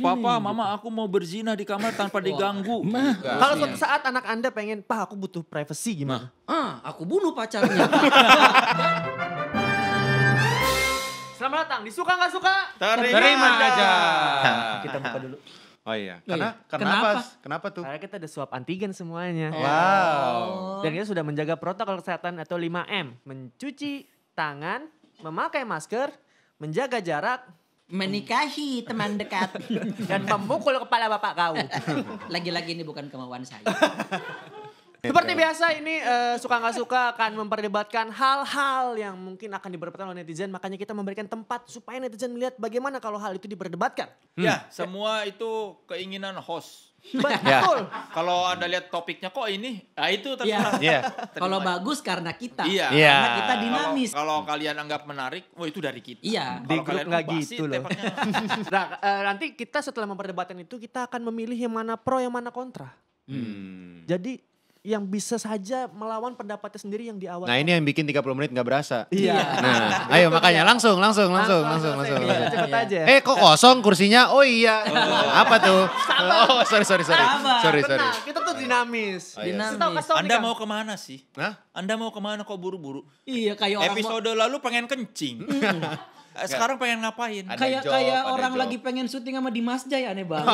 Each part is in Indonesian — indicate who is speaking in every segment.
Speaker 1: Papa, mama, aku mau berzina di kamar tanpa diganggu.
Speaker 2: Kalau suatu saat anak Anda pengen, "Pak, aku butuh privacy," gimana?
Speaker 3: Aku bunuh pacarnya.
Speaker 2: Selamat datang di Suka Nggak Suka.
Speaker 1: Terima aja.
Speaker 2: Kita buka dulu.
Speaker 4: Oh iya,
Speaker 3: Kenapa?
Speaker 4: kenapa tuh?
Speaker 2: Karena kita ada swab antigen semuanya.
Speaker 4: Wow.
Speaker 2: Dan kita sudah menjaga protokol kesehatan atau 5M. Mencuci tangan, memakai masker, menjaga jarak,
Speaker 3: Menikahi teman dekat.
Speaker 2: dan memukul kepala bapak kau.
Speaker 3: Lagi-lagi ini bukan kemauan saya.
Speaker 2: Seperti biasa ini Suka Nggak Suka akan memperdebatkan hal-hal yang mungkin akan diperdebatkan oleh netizen. Makanya kita memberikan tempat supaya netizen melihat bagaimana kalau hal itu diperdebatkan.
Speaker 1: Ya, semua itu keinginan host.
Speaker 2: Betul.
Speaker 1: Kalau Anda lihat topiknya kok ini, itu terserah.
Speaker 4: Iya.
Speaker 3: Kalau bagus karena kita.
Speaker 1: Iya.
Speaker 3: Karena kita dinamis.
Speaker 1: Kalau kalian anggap menarik, itu dari kita.
Speaker 3: Iya.
Speaker 2: Di
Speaker 1: Kalau
Speaker 2: grup
Speaker 1: kalian
Speaker 2: nggak
Speaker 1: basi,
Speaker 2: gitu loh.
Speaker 1: tepaknya.
Speaker 2: Nah, nanti kita setelah memperdebatkan itu kita akan memilih yang mana pro yang mana kontra. Jadi yang bisa saja melawan pendapatnya sendiri yang di awal.
Speaker 4: Nah ini yang bikin 30 menit gak berasa.
Speaker 2: Iya.
Speaker 4: Nah, ayo makanya langsung.
Speaker 2: Iya, cepet aja.
Speaker 4: Kok kosong kursinya? Oh iya. Apa tuh? Oh sorry.
Speaker 2: Tenang,
Speaker 4: Sorry.
Speaker 2: kita tuh dinamis.
Speaker 3: Dinamis.
Speaker 2: Kasih tahu nih,
Speaker 1: Anda
Speaker 2: Kang.
Speaker 1: mau kemana sih?
Speaker 4: Hah?
Speaker 1: Anda mau kemana kok buru-buru?
Speaker 3: Iya, kayak orang
Speaker 1: Episode lalu pengen kencing. Sekarang pengen ngapain?
Speaker 4: Ada
Speaker 3: kayak
Speaker 4: job,
Speaker 3: kayak
Speaker 4: ada
Speaker 3: orang
Speaker 4: job.
Speaker 3: lagi pengen syuting sama Dimas Jaya, aneh banget.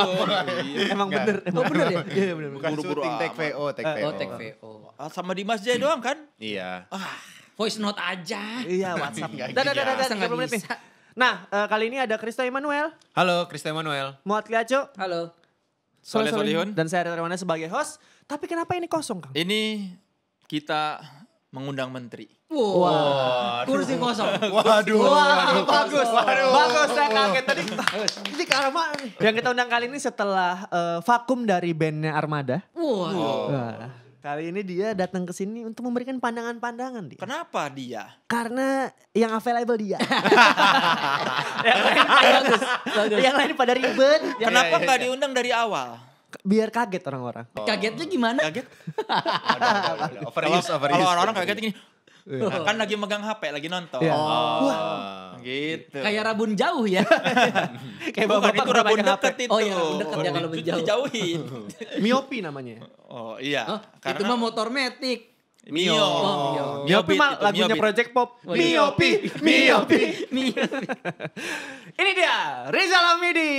Speaker 2: Emang bener.
Speaker 3: Oh bener ya?
Speaker 2: Iya bener.
Speaker 4: Bukan
Speaker 1: Buru-buru
Speaker 4: syuting, take
Speaker 1: amat.
Speaker 4: VO, take VO.
Speaker 3: Oh, tag VO.
Speaker 1: Sama Dimas Jaya doang kan?
Speaker 4: Iya.
Speaker 3: Voice note aja.
Speaker 2: Iya WhatsApp.
Speaker 4: Nggak
Speaker 2: Dah,
Speaker 3: Masa nggak
Speaker 2: 30 menit nih.
Speaker 3: bisa?
Speaker 2: Nah kali ini ada Kristo Emmanuel,
Speaker 4: Halo, Krista Emanuel.
Speaker 2: Muat Liaco,
Speaker 3: Halo.
Speaker 1: Soleh Solihun.
Speaker 2: dan saya Rerwana sebagai host. Tapi kenapa ini kosong, Kang?
Speaker 1: Ini kita mengundang menteri.
Speaker 3: Wah. Kursi kosong.
Speaker 4: Waduh.
Speaker 2: Wah, bagus. Bagus, saya kaget tadi. Ini ke arah mana nih? Yang kita undang kali ini setelah vakum dari bandnya Armada.
Speaker 3: Wah.
Speaker 2: Wah, kali ini dia datang ke sini untuk memberikan pandangan-pandangan dia.
Speaker 1: Kenapa dia?
Speaker 2: Karena yang available dia.
Speaker 3: Bagus.
Speaker 2: Yang lain pada ribet.
Speaker 1: Kenapa nggak diundang dari awal?
Speaker 2: Biar kaget orang-orang.
Speaker 3: Kagetnya gimana?
Speaker 1: Kaget?
Speaker 4: Overuse.
Speaker 1: Kalau orang-orang kaget gini, kan lagi megang HP, lagi nonton.
Speaker 2: Iya.
Speaker 1: Gitu.
Speaker 3: Kayak rabun jauh ya.
Speaker 2: Kayak
Speaker 1: Bukan,
Speaker 2: bapak
Speaker 1: itu rabun deket itu.
Speaker 3: Oh iya, rabun deket ya kalau menjauh.
Speaker 1: Dijauhin.
Speaker 2: Miopi namanya.
Speaker 1: Oh iya.
Speaker 3: Oh, itu mah motor metik.
Speaker 1: Mio.
Speaker 3: Oh,
Speaker 2: Miopi
Speaker 1: Beat
Speaker 2: mah
Speaker 1: itu,
Speaker 2: lagunya
Speaker 1: Mio Beat.
Speaker 2: Project Pop.
Speaker 3: Oh, iya.
Speaker 2: Miopi. Ini dia, Rizal Hamidi.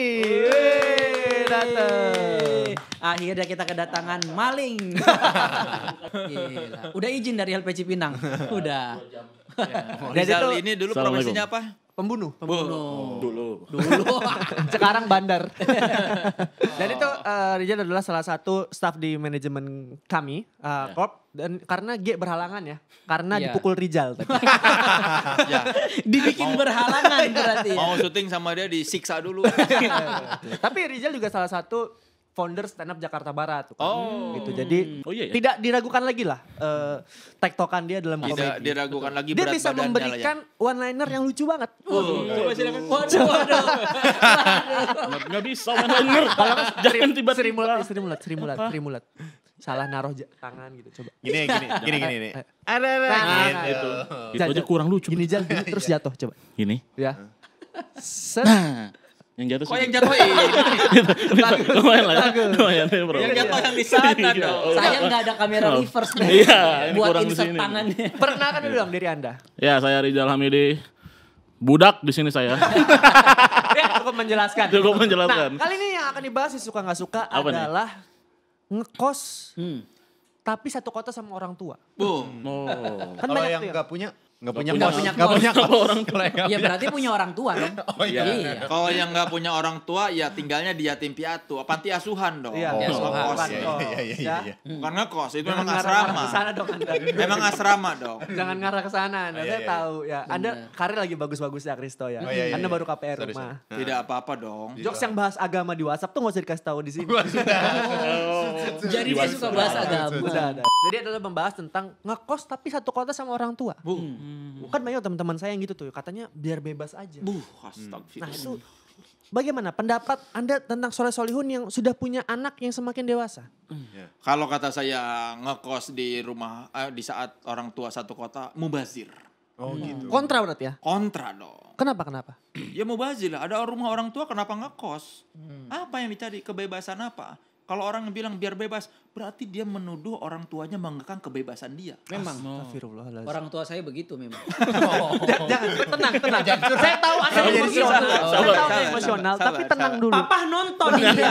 Speaker 2: Datang.
Speaker 3: Akhirnya kita kedatangan maling. Gila. Udah izin dari LPC Pinang. Udah.
Speaker 1: Rizal ini dulu profesinya apa?
Speaker 2: Pembunuh.
Speaker 1: Dulu.
Speaker 2: Sekarang bandar. Dan itu Rizal adalah salah satu staf di manajemen kami, Corp. Dan karena G berhalangan ya. Karena
Speaker 3: Iya.
Speaker 2: dipukul Rizal tadi.
Speaker 1: Ya.
Speaker 3: Dibikin berhalangan berarti ya.
Speaker 1: Mau syuting sama dia disiksa dulu.
Speaker 2: Tapi Rizal juga salah satu founder stand up Jakarta Barat.
Speaker 1: Oh.
Speaker 2: Gitu. Jadi tidak diragukan lagi lah tektokan dia dalam
Speaker 1: Tidak
Speaker 2: komedi.
Speaker 1: diragukan lagi
Speaker 2: Dia
Speaker 1: berat
Speaker 2: bisa
Speaker 1: badannya
Speaker 2: memberikan one liner yang lucu banget.
Speaker 1: Coba silakan.
Speaker 3: Waduh.
Speaker 5: Nggak bisa bener. Jangan tiba-tiba.
Speaker 2: Seri mulat. Salah naruh tangan gitu coba.
Speaker 4: Gini.
Speaker 2: Ada.
Speaker 5: Nah, itu aja kurang lucu.
Speaker 2: Gini Jal, gini, terus jatuh coba.
Speaker 5: Gini.
Speaker 2: Ya. Set.
Speaker 5: Nah, yang jatuh
Speaker 1: Kok
Speaker 5: sih.
Speaker 1: yang jatuhin?
Speaker 5: Lumayan lah ya. Lumayan ya bro.
Speaker 1: Yang jatuh yang di sana dong.
Speaker 3: Saya nggak ada kamera reverse nih.
Speaker 5: Iya, ini
Speaker 3: Buat
Speaker 5: kurang di
Speaker 3: insert
Speaker 5: sini.
Speaker 3: tangannya.
Speaker 2: Perkenalkan dulu dong diri Anda.
Speaker 5: Ya, saya Rizal Hamidi. Budak di sini saya.
Speaker 2: Ya, cukup menjelaskan.
Speaker 5: Cukup menjelaskan.
Speaker 2: Nah, kali ini yang akan dibahas di Suka Nggak Suka
Speaker 5: Apa nih?
Speaker 2: adalah ngekos tapi satu kota sama orang tua.
Speaker 1: Boom.
Speaker 5: Oh.
Speaker 2: Kan
Speaker 4: Kalau
Speaker 2: banyak
Speaker 4: yang
Speaker 2: tuh ya.
Speaker 4: nggak punya
Speaker 3: Nggak punya
Speaker 4: kos.
Speaker 5: orang
Speaker 4: Kalau yang nggak
Speaker 3: Ya
Speaker 4: punya-
Speaker 3: berarti punya orang tua dong.
Speaker 4: Oh iya.
Speaker 1: Kalau yang nggak punya orang tua ya tinggalnya di yatim piatu, panti asuhan dong.
Speaker 2: Iya,
Speaker 3: Oh,
Speaker 1: Ngekos.
Speaker 2: bukan
Speaker 4: iya,
Speaker 2: kos,
Speaker 4: iya,
Speaker 2: ya.
Speaker 4: iya.
Speaker 1: Bukan ngekos, itu memang
Speaker 2: Jangan ngarah
Speaker 1: asrama.
Speaker 2: ke sana dong Anda.
Speaker 1: Memang asrama dong.
Speaker 2: Jangan ngarah ke sana, Anda.
Speaker 4: Iya,
Speaker 2: Saya
Speaker 4: iya.
Speaker 2: tahu ya. Anda karir lagi bagus-bagus ya Kristo ya.
Speaker 4: Oh, iya,
Speaker 2: Anda
Speaker 4: iya.
Speaker 2: baru KPR
Speaker 4: Sorry,
Speaker 2: rumah.
Speaker 1: Tidak apa-apa dong.
Speaker 2: Jokes yang bahas agama di WhatsApp tuh gak usah dikasih tahu di sini.
Speaker 3: Jadi dia suka bahas agama.
Speaker 2: Udah ada. Jadi adalah membahas tentang ngekos tapi satu kota sama orang tua. Kan banyak teman-teman saya yang gitu tuh, katanya biar bebas aja.
Speaker 1: Astagfirullah.
Speaker 2: Nah itu bagaimana pendapat Anda tentang Soleh Solihun yang sudah punya anak yang semakin dewasa?
Speaker 1: Kalau kata saya ngekos di rumah di saat orang tua satu kota mubazir.
Speaker 4: Oh gitu.
Speaker 2: Kontra berarti ya?
Speaker 1: Kontra dong.
Speaker 2: Kenapa?
Speaker 1: Ya mau bazir lah, ada rumah orang tua kenapa ngekos? Apa yang dicari? Kebebasan apa? Kalau orang yang bilang biar bebas, berarti dia menuduh orang tuanya mengekang kebebasan dia.
Speaker 3: Memang.
Speaker 2: Astagfirullahaladzim.
Speaker 3: Orang tua saya begitu memang.
Speaker 2: Jangan, tenang. Saya tahu Anda emosional. Saya tahu Anda emosional, tapi tenang dulu.
Speaker 3: Papa nonton ini.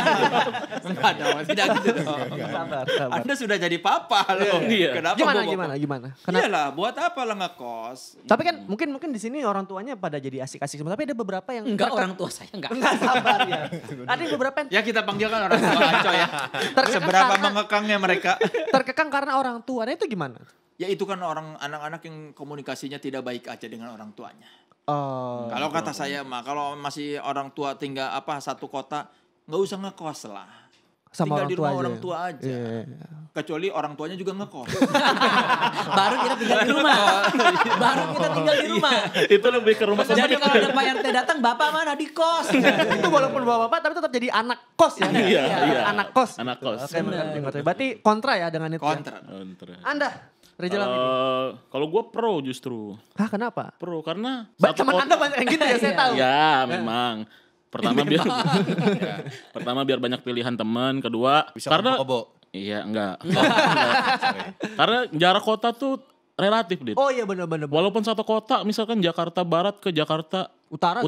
Speaker 1: Enggak dong, tidak gitu dong.
Speaker 2: Sabar.
Speaker 1: Anda sudah jadi papa loh.
Speaker 5: Iya.
Speaker 1: Kenapa
Speaker 2: Gimana? Kenapa?
Speaker 1: Iyalah, buat apa lah ngekos?
Speaker 2: Tapi kan mungkin di sini orang tuanya pada jadi asik-asik semua. Tapi ada beberapa yang
Speaker 3: Enggak, orang tua saya enggak.
Speaker 2: Enggak sabar ya. Ada yang beberapa yang
Speaker 1: Ya kita panggilkan orang tua Aco ya. Seberapa mengekangnya mereka?
Speaker 2: terkekang karena orang tuanya itu gimana?
Speaker 1: Ya itu kan anak-anak yang komunikasinya tidak baik aja dengan orang tuanya.
Speaker 2: Oh.
Speaker 1: Kalau kata saya mah, kalau masih orang tua tinggal satu kota, nggak usah ngekos lah.
Speaker 2: Sama
Speaker 1: tinggal di
Speaker 2: orang tua
Speaker 1: rumah
Speaker 2: aja.
Speaker 1: orang tua aja.
Speaker 2: Iya.
Speaker 1: Kecuali orang tuanya juga ngekos.
Speaker 3: Baru kita tinggal di rumah. Baru kita tinggal di rumah.
Speaker 5: Itu lebih ke rumah
Speaker 3: Jadi
Speaker 5: sakit.
Speaker 3: kalau ada Pak RT datang, Bapak mana di kos?
Speaker 2: Itu walaupun bapak-bapak tapi tetap jadi anak kos ya.
Speaker 5: Iya.
Speaker 2: Anak kos.
Speaker 5: Anak kos.
Speaker 2: Oke, mengerti. Berarti kontra ya dengan itu.
Speaker 1: Kontra.
Speaker 2: Ya? Anda, Rizal Hamidi.
Speaker 5: Kalau gue pro justru.
Speaker 2: Hah, kenapa?
Speaker 5: Pro karena
Speaker 2: Teman Anda banyak yang gitu ya, saya tahu.
Speaker 5: Ya memang. Pertama biar banyak pilihan teman, kedua
Speaker 4: Bisa
Speaker 5: karena
Speaker 4: kobo.
Speaker 5: iya enggak. Karena jarak kota tuh relatif, Dit.
Speaker 2: Oh iya benar.
Speaker 5: Walaupun satu kota, misalkan Jakarta Barat ke Jakarta
Speaker 2: Utara.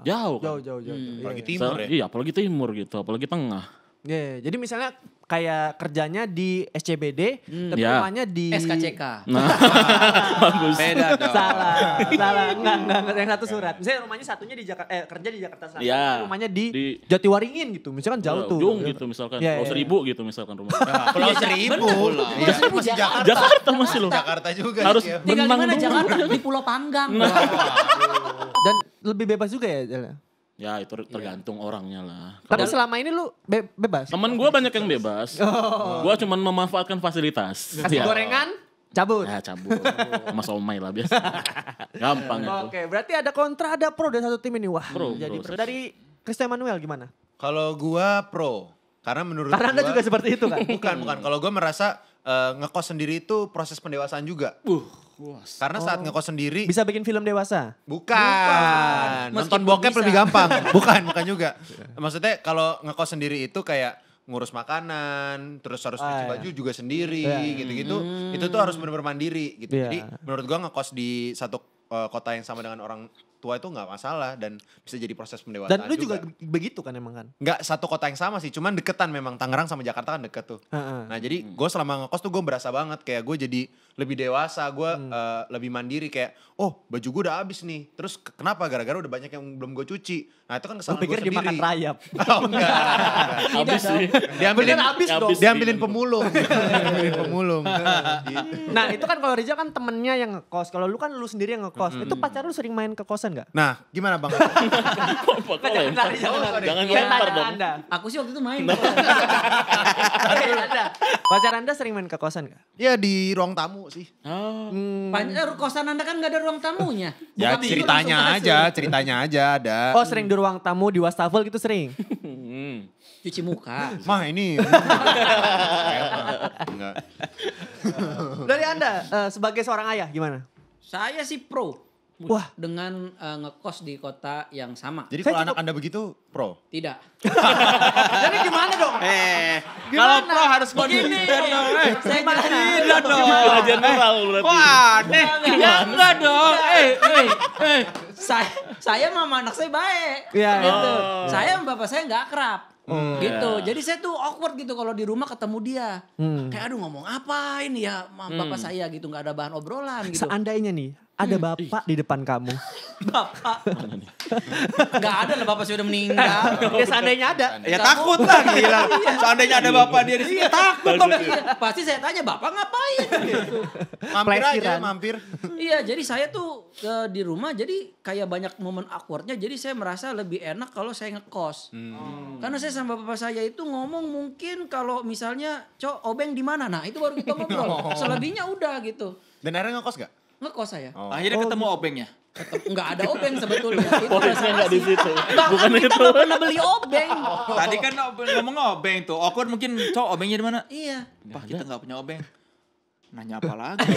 Speaker 5: jauh kan?
Speaker 2: Jauh.
Speaker 4: Apalagi
Speaker 2: Iya.
Speaker 4: timur ya.
Speaker 5: Iya, apalagi timur gitu, apalagi tengah.
Speaker 2: Iya, jadi misalnya kayak kerjanya di SCBD, tapi
Speaker 5: Ya.
Speaker 2: rumahnya di
Speaker 3: SKCK.
Speaker 5: Nah, bagus.
Speaker 1: Beda dong.
Speaker 2: Salah. Enggak, yang satu surat. Misalnya rumahnya satunya di Jakarta, kerja di Jakarta Selatan,
Speaker 5: Iya.
Speaker 2: rumahnya di
Speaker 5: Di-
Speaker 2: Jatiwaringin gitu. Misalkan jauh tuh.
Speaker 5: Ujung gitu misalkan,
Speaker 2: Iya,
Speaker 5: Pulau
Speaker 2: iya.
Speaker 5: Seribu gitu misalkan rumah.
Speaker 4: Pulau Seribu.
Speaker 1: Iya.
Speaker 4: Masih Jakarta.
Speaker 5: Jakarta masih loh.
Speaker 4: Jakarta juga.
Speaker 5: Harus
Speaker 4: sih ya.
Speaker 3: Tinggal di
Speaker 5: benang
Speaker 3: mana
Speaker 5: dulu.
Speaker 3: Jakarta? Di Pulau Panggang.
Speaker 2: Dan lebih bebas juga ya. Jel?
Speaker 5: Ya itu tergantung orangnya lah.
Speaker 2: Tapi selama ini lu bebas.
Speaker 5: Temen gue banyak yang bebas. Gue cuman memanfaatkan fasilitas.
Speaker 2: Kasih
Speaker 5: Ya.
Speaker 2: gorengan, cabut.
Speaker 5: Ya cabut. Sama somai lah biasa. Gampang itu.
Speaker 2: Oke, berarti ada kontra, ada pro dari satu tim ini. Wah,
Speaker 5: Pro,
Speaker 2: jadi
Speaker 5: pro.
Speaker 2: pro. Dari Christian Manuel gimana?
Speaker 4: Kalau gua pro. Karena menurut
Speaker 2: Karena Anda
Speaker 4: gua-
Speaker 2: juga seperti itu kan?
Speaker 4: Bukan. Kalau gue merasa ngekos sendiri itu proses pendewasaan juga. Karena saat ngekos sendiri,
Speaker 2: Bisa bikin film dewasa?
Speaker 4: bukan. Nonton
Speaker 3: Meskipun
Speaker 4: bokep
Speaker 3: bisa.
Speaker 4: lebih gampang. bukan juga. Maksudnya kalau ngekos sendiri itu kayak ngurus makanan, terus harus cuci
Speaker 2: iya.
Speaker 4: baju juga sendiri,
Speaker 2: Iya.
Speaker 4: gitu-gitu. Itu tuh harus benar-benar mandiri gitu.
Speaker 2: Iya.
Speaker 4: Jadi menurut gua ngekos di satu kota yang sama dengan orang tua itu nggak masalah dan bisa jadi proses pendewasaan
Speaker 2: Dan lu juga begitu kan emang kan?
Speaker 4: nggak satu kota yang sama sih, cuman deketan memang. Tangerang sama Jakarta kan deket tuh.
Speaker 2: Heeh.
Speaker 4: Nah jadi gue selama ngekos tuh gue berasa banget kayak gue jadi lebih dewasa, gue lebih mandiri kayak oh baju gue udah habis nih. Terus kenapa? Gara-gara udah banyak yang belum gue cuci. Nah itu kan
Speaker 2: Gue
Speaker 4: kesalahan gue
Speaker 2: pikir
Speaker 4: sendiri.
Speaker 2: dimakan rayap.
Speaker 4: Oh enggak.
Speaker 5: Habis sih.
Speaker 4: Diambilin
Speaker 2: Bener habis dong.
Speaker 4: Diambilin pemulung. Diambilin pemulung. Gitu.
Speaker 2: Nah itu kan kalau Rizal kan temennya yang ngekos. Kalau lu kan lu sendiri yang ngekos. Itu pacar lu sering main ke kosan gak?
Speaker 4: Nah gimana bang?
Speaker 5: Kok lempar? Jangan
Speaker 2: Saya
Speaker 5: lempar
Speaker 2: tanya
Speaker 5: dong.
Speaker 2: Anda.
Speaker 3: Aku sih waktu itu main.
Speaker 2: Pacar Anda sering main ke kosan gak?
Speaker 4: Ya di ruang tamu sih.
Speaker 5: Ah,
Speaker 3: Kosan Anda kan gak ada ruang tamunya.
Speaker 4: Ya
Speaker 3: Bukan
Speaker 4: ceritanya
Speaker 3: langsung
Speaker 4: aja,
Speaker 3: masuk.
Speaker 4: ceritanya aja ada.
Speaker 2: Oh sering di ruang tamu di wastafel gitu sering?
Speaker 3: Cuci muka.
Speaker 4: Mah ini. Enggak.
Speaker 2: Dari Anda sebagai seorang ayah gimana?
Speaker 3: Saya sih pro.
Speaker 2: Wah.
Speaker 3: Dengan ngekos di kota yang sama.
Speaker 4: Jadi
Speaker 2: Saya
Speaker 4: kalau
Speaker 2: cukup-
Speaker 4: anak Anda begitu pro.
Speaker 3: Tidak.
Speaker 2: Jadi gimana dong?
Speaker 1: Kalau pro harus konsisten dong.
Speaker 3: Saya jelasin.
Speaker 1: Gila dong.
Speaker 5: Pengajian moral berarti.
Speaker 1: Wah, enggak dong.
Speaker 3: Saya sama anak saya baik.
Speaker 2: Iya.
Speaker 3: Gitu. Saya sama bapak saya nggak akrab. Gitu. Jadi saya tuh awkward gitu kalau di rumah ketemu dia. Kayak aduh ngomong apa ini ya sama bapak saya gitu. Nggak ada bahan obrolan gitu.
Speaker 2: Seandainya nih ada bapak di depan kamu.
Speaker 3: Bapak. Nggak ada lah bapak saya udah meninggal.
Speaker 2: Ya seandainya ada.
Speaker 1: Ya takut lah gila. Seandainya ada bapak dia di sini takut dong.
Speaker 3: Iya, pasti saya tanya bapak ngapain gitu.
Speaker 4: Mampir aja,
Speaker 2: Plesiran.
Speaker 4: mampir.
Speaker 3: Iya, jadi saya tuh di rumah jadi kayak banyak momen awkwardnya. Jadi saya merasa lebih enak kalau saya ngekos. Karena saya sama bapak saya itu ngomong mungkin kalau misalnya, "Cok, obeng di mana?" Nah, itu baru kita ngobrol. Selebihnya udah gitu.
Speaker 4: Dan akhirnya ngekos gak?
Speaker 3: Ngekos saya.
Speaker 1: Akhirnya ketemu obengnya.
Speaker 3: Enggak ada obeng sebetulnya. Itu
Speaker 5: Poinnya nggak di situ.
Speaker 3: Bahkan
Speaker 5: Bukan
Speaker 3: kita
Speaker 5: itu.
Speaker 3: nggak pernah beli obeng.
Speaker 1: Tadi kan ngomong obeng tuh. Awkward mungkin, cowok obengnya di mana?
Speaker 3: Iya.
Speaker 1: Pak kita nggak punya obeng. Nanya apa lagi?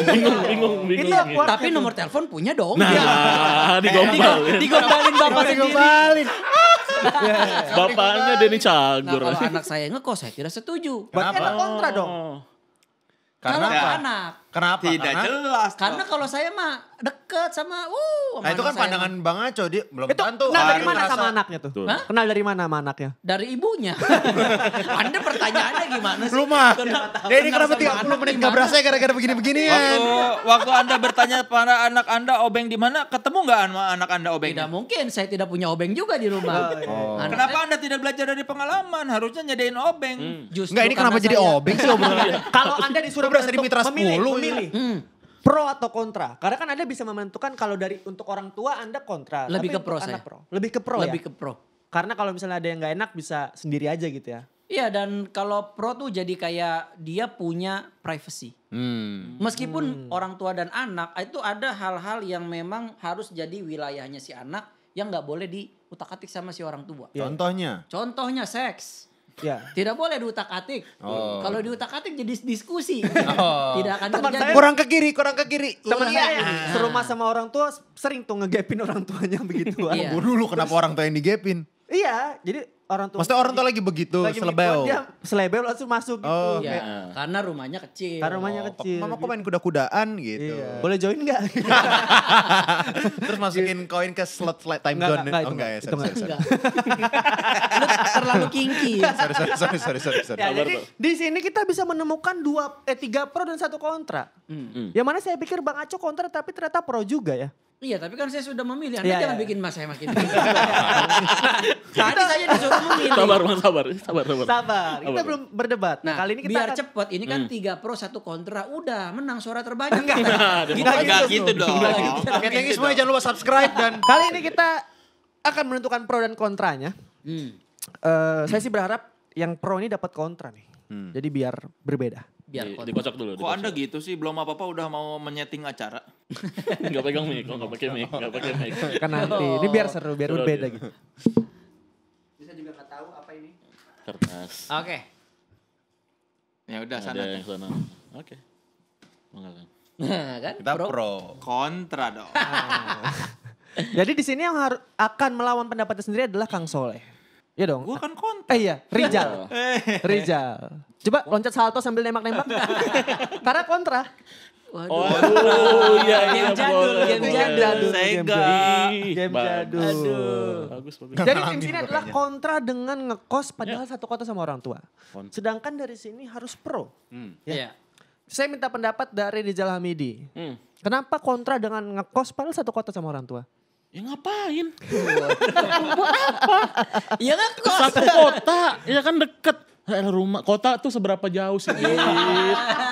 Speaker 5: Bingung.
Speaker 2: Itu awkward.
Speaker 3: Tapi nomor telepon punya dong.
Speaker 5: Nah, digombalin.
Speaker 3: Digombalin bapak sendiri.
Speaker 5: Bapaknya Denny
Speaker 3: Nah
Speaker 5: Cagur.
Speaker 3: kalau anak saya ngekos saya tidak setuju.
Speaker 2: Berarti ada kontra dong.
Speaker 3: Kalau
Speaker 4: Karena apa?
Speaker 3: anak.
Speaker 4: Kenapa?
Speaker 1: Tidak jelas.
Speaker 3: Karena kalau saya mah deket sama
Speaker 4: Nah itu kan pandangan Bang Aco, dia belum
Speaker 2: Itu
Speaker 4: tentu.
Speaker 2: kenal dari
Speaker 4: Ada
Speaker 2: mana
Speaker 4: ngerasa-
Speaker 2: sama anaknya tuh?
Speaker 5: Tuh.
Speaker 2: Hah? Kenal dari mana sama anaknya?
Speaker 3: dari ibunya. Anda pertanyaannya gimana sih?
Speaker 4: Lu mah. Jadi
Speaker 3: Kenal
Speaker 4: kenapa
Speaker 3: sama
Speaker 4: 30
Speaker 3: anak
Speaker 4: menit
Speaker 3: gimana?
Speaker 4: gak berasa gara-gara begini-beginian?
Speaker 1: Waktu Anda bertanya para anak Anda obeng di mana, ketemu nggak sama anak Anda obeng?
Speaker 3: Tidak mungkin, saya tidak punya obeng juga di rumah. Anak
Speaker 1: Kenapa
Speaker 3: saya
Speaker 1: Anda tidak belajar dari pengalaman? Harusnya nyediain obeng.
Speaker 3: justru
Speaker 4: Enggak, ini kenapa
Speaker 3: karena
Speaker 4: jadi
Speaker 3: saya-
Speaker 4: obeng sih obrolan?
Speaker 2: Kalau Anda disuruh
Speaker 4: Berasa di
Speaker 2: untuk
Speaker 4: Mitra 10
Speaker 2: memilih pro atau kontra. Karena kan Anda bisa menentukan kalau dari untuk orang tua Anda kontra.
Speaker 3: Lebih
Speaker 2: Tapi
Speaker 3: ke pro
Speaker 2: untuk anak
Speaker 3: saya.
Speaker 2: Lebih ke pro
Speaker 3: Lebih
Speaker 2: ya?
Speaker 3: ke pro.
Speaker 2: Karena kalau misalnya ada yang gak enak bisa sendiri aja gitu ya.
Speaker 3: Iya dan kalau pro tuh jadi kayak dia punya privacy. Meskipun orang tua dan anak itu ada hal-hal yang memang harus jadi wilayahnya si anak yang nggak boleh diutak-atik sama si orang tua.
Speaker 4: Contohnya?
Speaker 3: Contohnya seks.
Speaker 2: Ya.
Speaker 3: Tidak boleh diutak-atik.
Speaker 4: Oh.
Speaker 3: Kalau diutak-atik jadi diskusi.
Speaker 4: Oh.
Speaker 3: Tidak akan
Speaker 2: Teman
Speaker 3: terjadi.
Speaker 2: saya-
Speaker 4: Kurang ke kiri, kurang ke kiri.
Speaker 2: Teman saya serumah sama orang tua sering tuh ngegapin orang tuanya begituan.
Speaker 3: Iya.
Speaker 4: Gue dulu kenapa orang tua yang digepin?
Speaker 2: Iya, jadi orang tua.
Speaker 4: Maksudnya orang tua lagi begitu,
Speaker 2: lagi
Speaker 4: selebeo.
Speaker 2: Dia selebeo langsung masuk gitu.
Speaker 4: Oh.
Speaker 3: Iya, karena rumahnya kecil.
Speaker 2: Karena rumahnya kecil.
Speaker 4: Mama kok main kuda-kudaan gitu.
Speaker 2: Iya. Boleh join gak?
Speaker 4: Terus masukin koin ke slot time
Speaker 2: Enggak,
Speaker 4: zone.
Speaker 2: enggak,
Speaker 4: Oh
Speaker 2: itu
Speaker 4: enggak ya,
Speaker 2: itu
Speaker 4: sorry, sorry,
Speaker 3: Enggak. Lu terlalu kinky.
Speaker 4: sorry.
Speaker 2: Ya, jadi di sini kita bisa menemukan 3 pro dan 1 kontra. Yang mana saya pikir Bang Aco kontra tapi ternyata pro juga ya.
Speaker 3: Iya, tapi kan saya sudah memilih. Anda
Speaker 2: Iya,
Speaker 3: jangan
Speaker 2: iya.
Speaker 3: bikin mas saya makin bingung. Tadi saya disuruh memilih.
Speaker 5: Sabar, Bang, sabar.
Speaker 2: Sabar, kita belum berdebat.
Speaker 3: Nah,
Speaker 2: kali ini kita
Speaker 3: biar
Speaker 2: akan-
Speaker 3: cepet. Ini kan 3 pro 1 kontra. Udah, menang suara terbanyak.
Speaker 1: Enggak gitu dong.
Speaker 4: Oke, thank you semuanya. Jangan lupa subscribe dan
Speaker 2: Kali ini kita akan menentukan pro dan kontranya. Saya sih berharap yang pro ini dapat kontra nih. Jadi biar berbeda.
Speaker 3: Biar
Speaker 5: Dikocok dulu.
Speaker 1: Kok Anda gitu sih? Belum apa-apa udah mau menyeting acara.
Speaker 5: Enggak pegang mic, enggak pakai mic, enggak pakai mic.
Speaker 2: Kan nanti ini biar seru, biar
Speaker 5: Seru,
Speaker 2: berbeda
Speaker 5: oke.
Speaker 2: gitu.
Speaker 3: Bisa juga nggak tahu apa ini.
Speaker 5: Kertas.
Speaker 3: Oke.
Speaker 1: Ya udah
Speaker 5: Ada
Speaker 1: sana.
Speaker 5: yang sana. Oke. Mangga.
Speaker 3: Nah, kan
Speaker 4: kita pro.
Speaker 1: Kontra dong.
Speaker 2: Jadi di sini yang akan melawan pendapatnya sendiri adalah Kang Soleh. Iya dong.
Speaker 1: Gua kan kontra.
Speaker 2: Iya, Rijal. Rijal. Coba loncat salto sambil nembak-nembak. Karena kontra.
Speaker 5: Oh, iya,
Speaker 3: Game jadul,
Speaker 5: boleh,
Speaker 3: game
Speaker 5: boleh.
Speaker 3: jadul.
Speaker 1: Sega.
Speaker 2: Game jadul.
Speaker 3: Aduh.
Speaker 5: Bagus.
Speaker 2: Jadi tim sini adalah kontra dengan ngekos padahal satu kota sama orang tua.
Speaker 5: Kontra.
Speaker 2: Sedangkan dari sini harus pro.
Speaker 3: Iya.
Speaker 2: Saya minta pendapat dari Rizal Hamidi. Kenapa kontra dengan ngekos padahal satu kota sama orang tua?
Speaker 5: Ya ngapain?
Speaker 3: Iya kan kos.
Speaker 5: Satu kota, ya kan deket. Rumah kota tuh seberapa jauh sih? Git?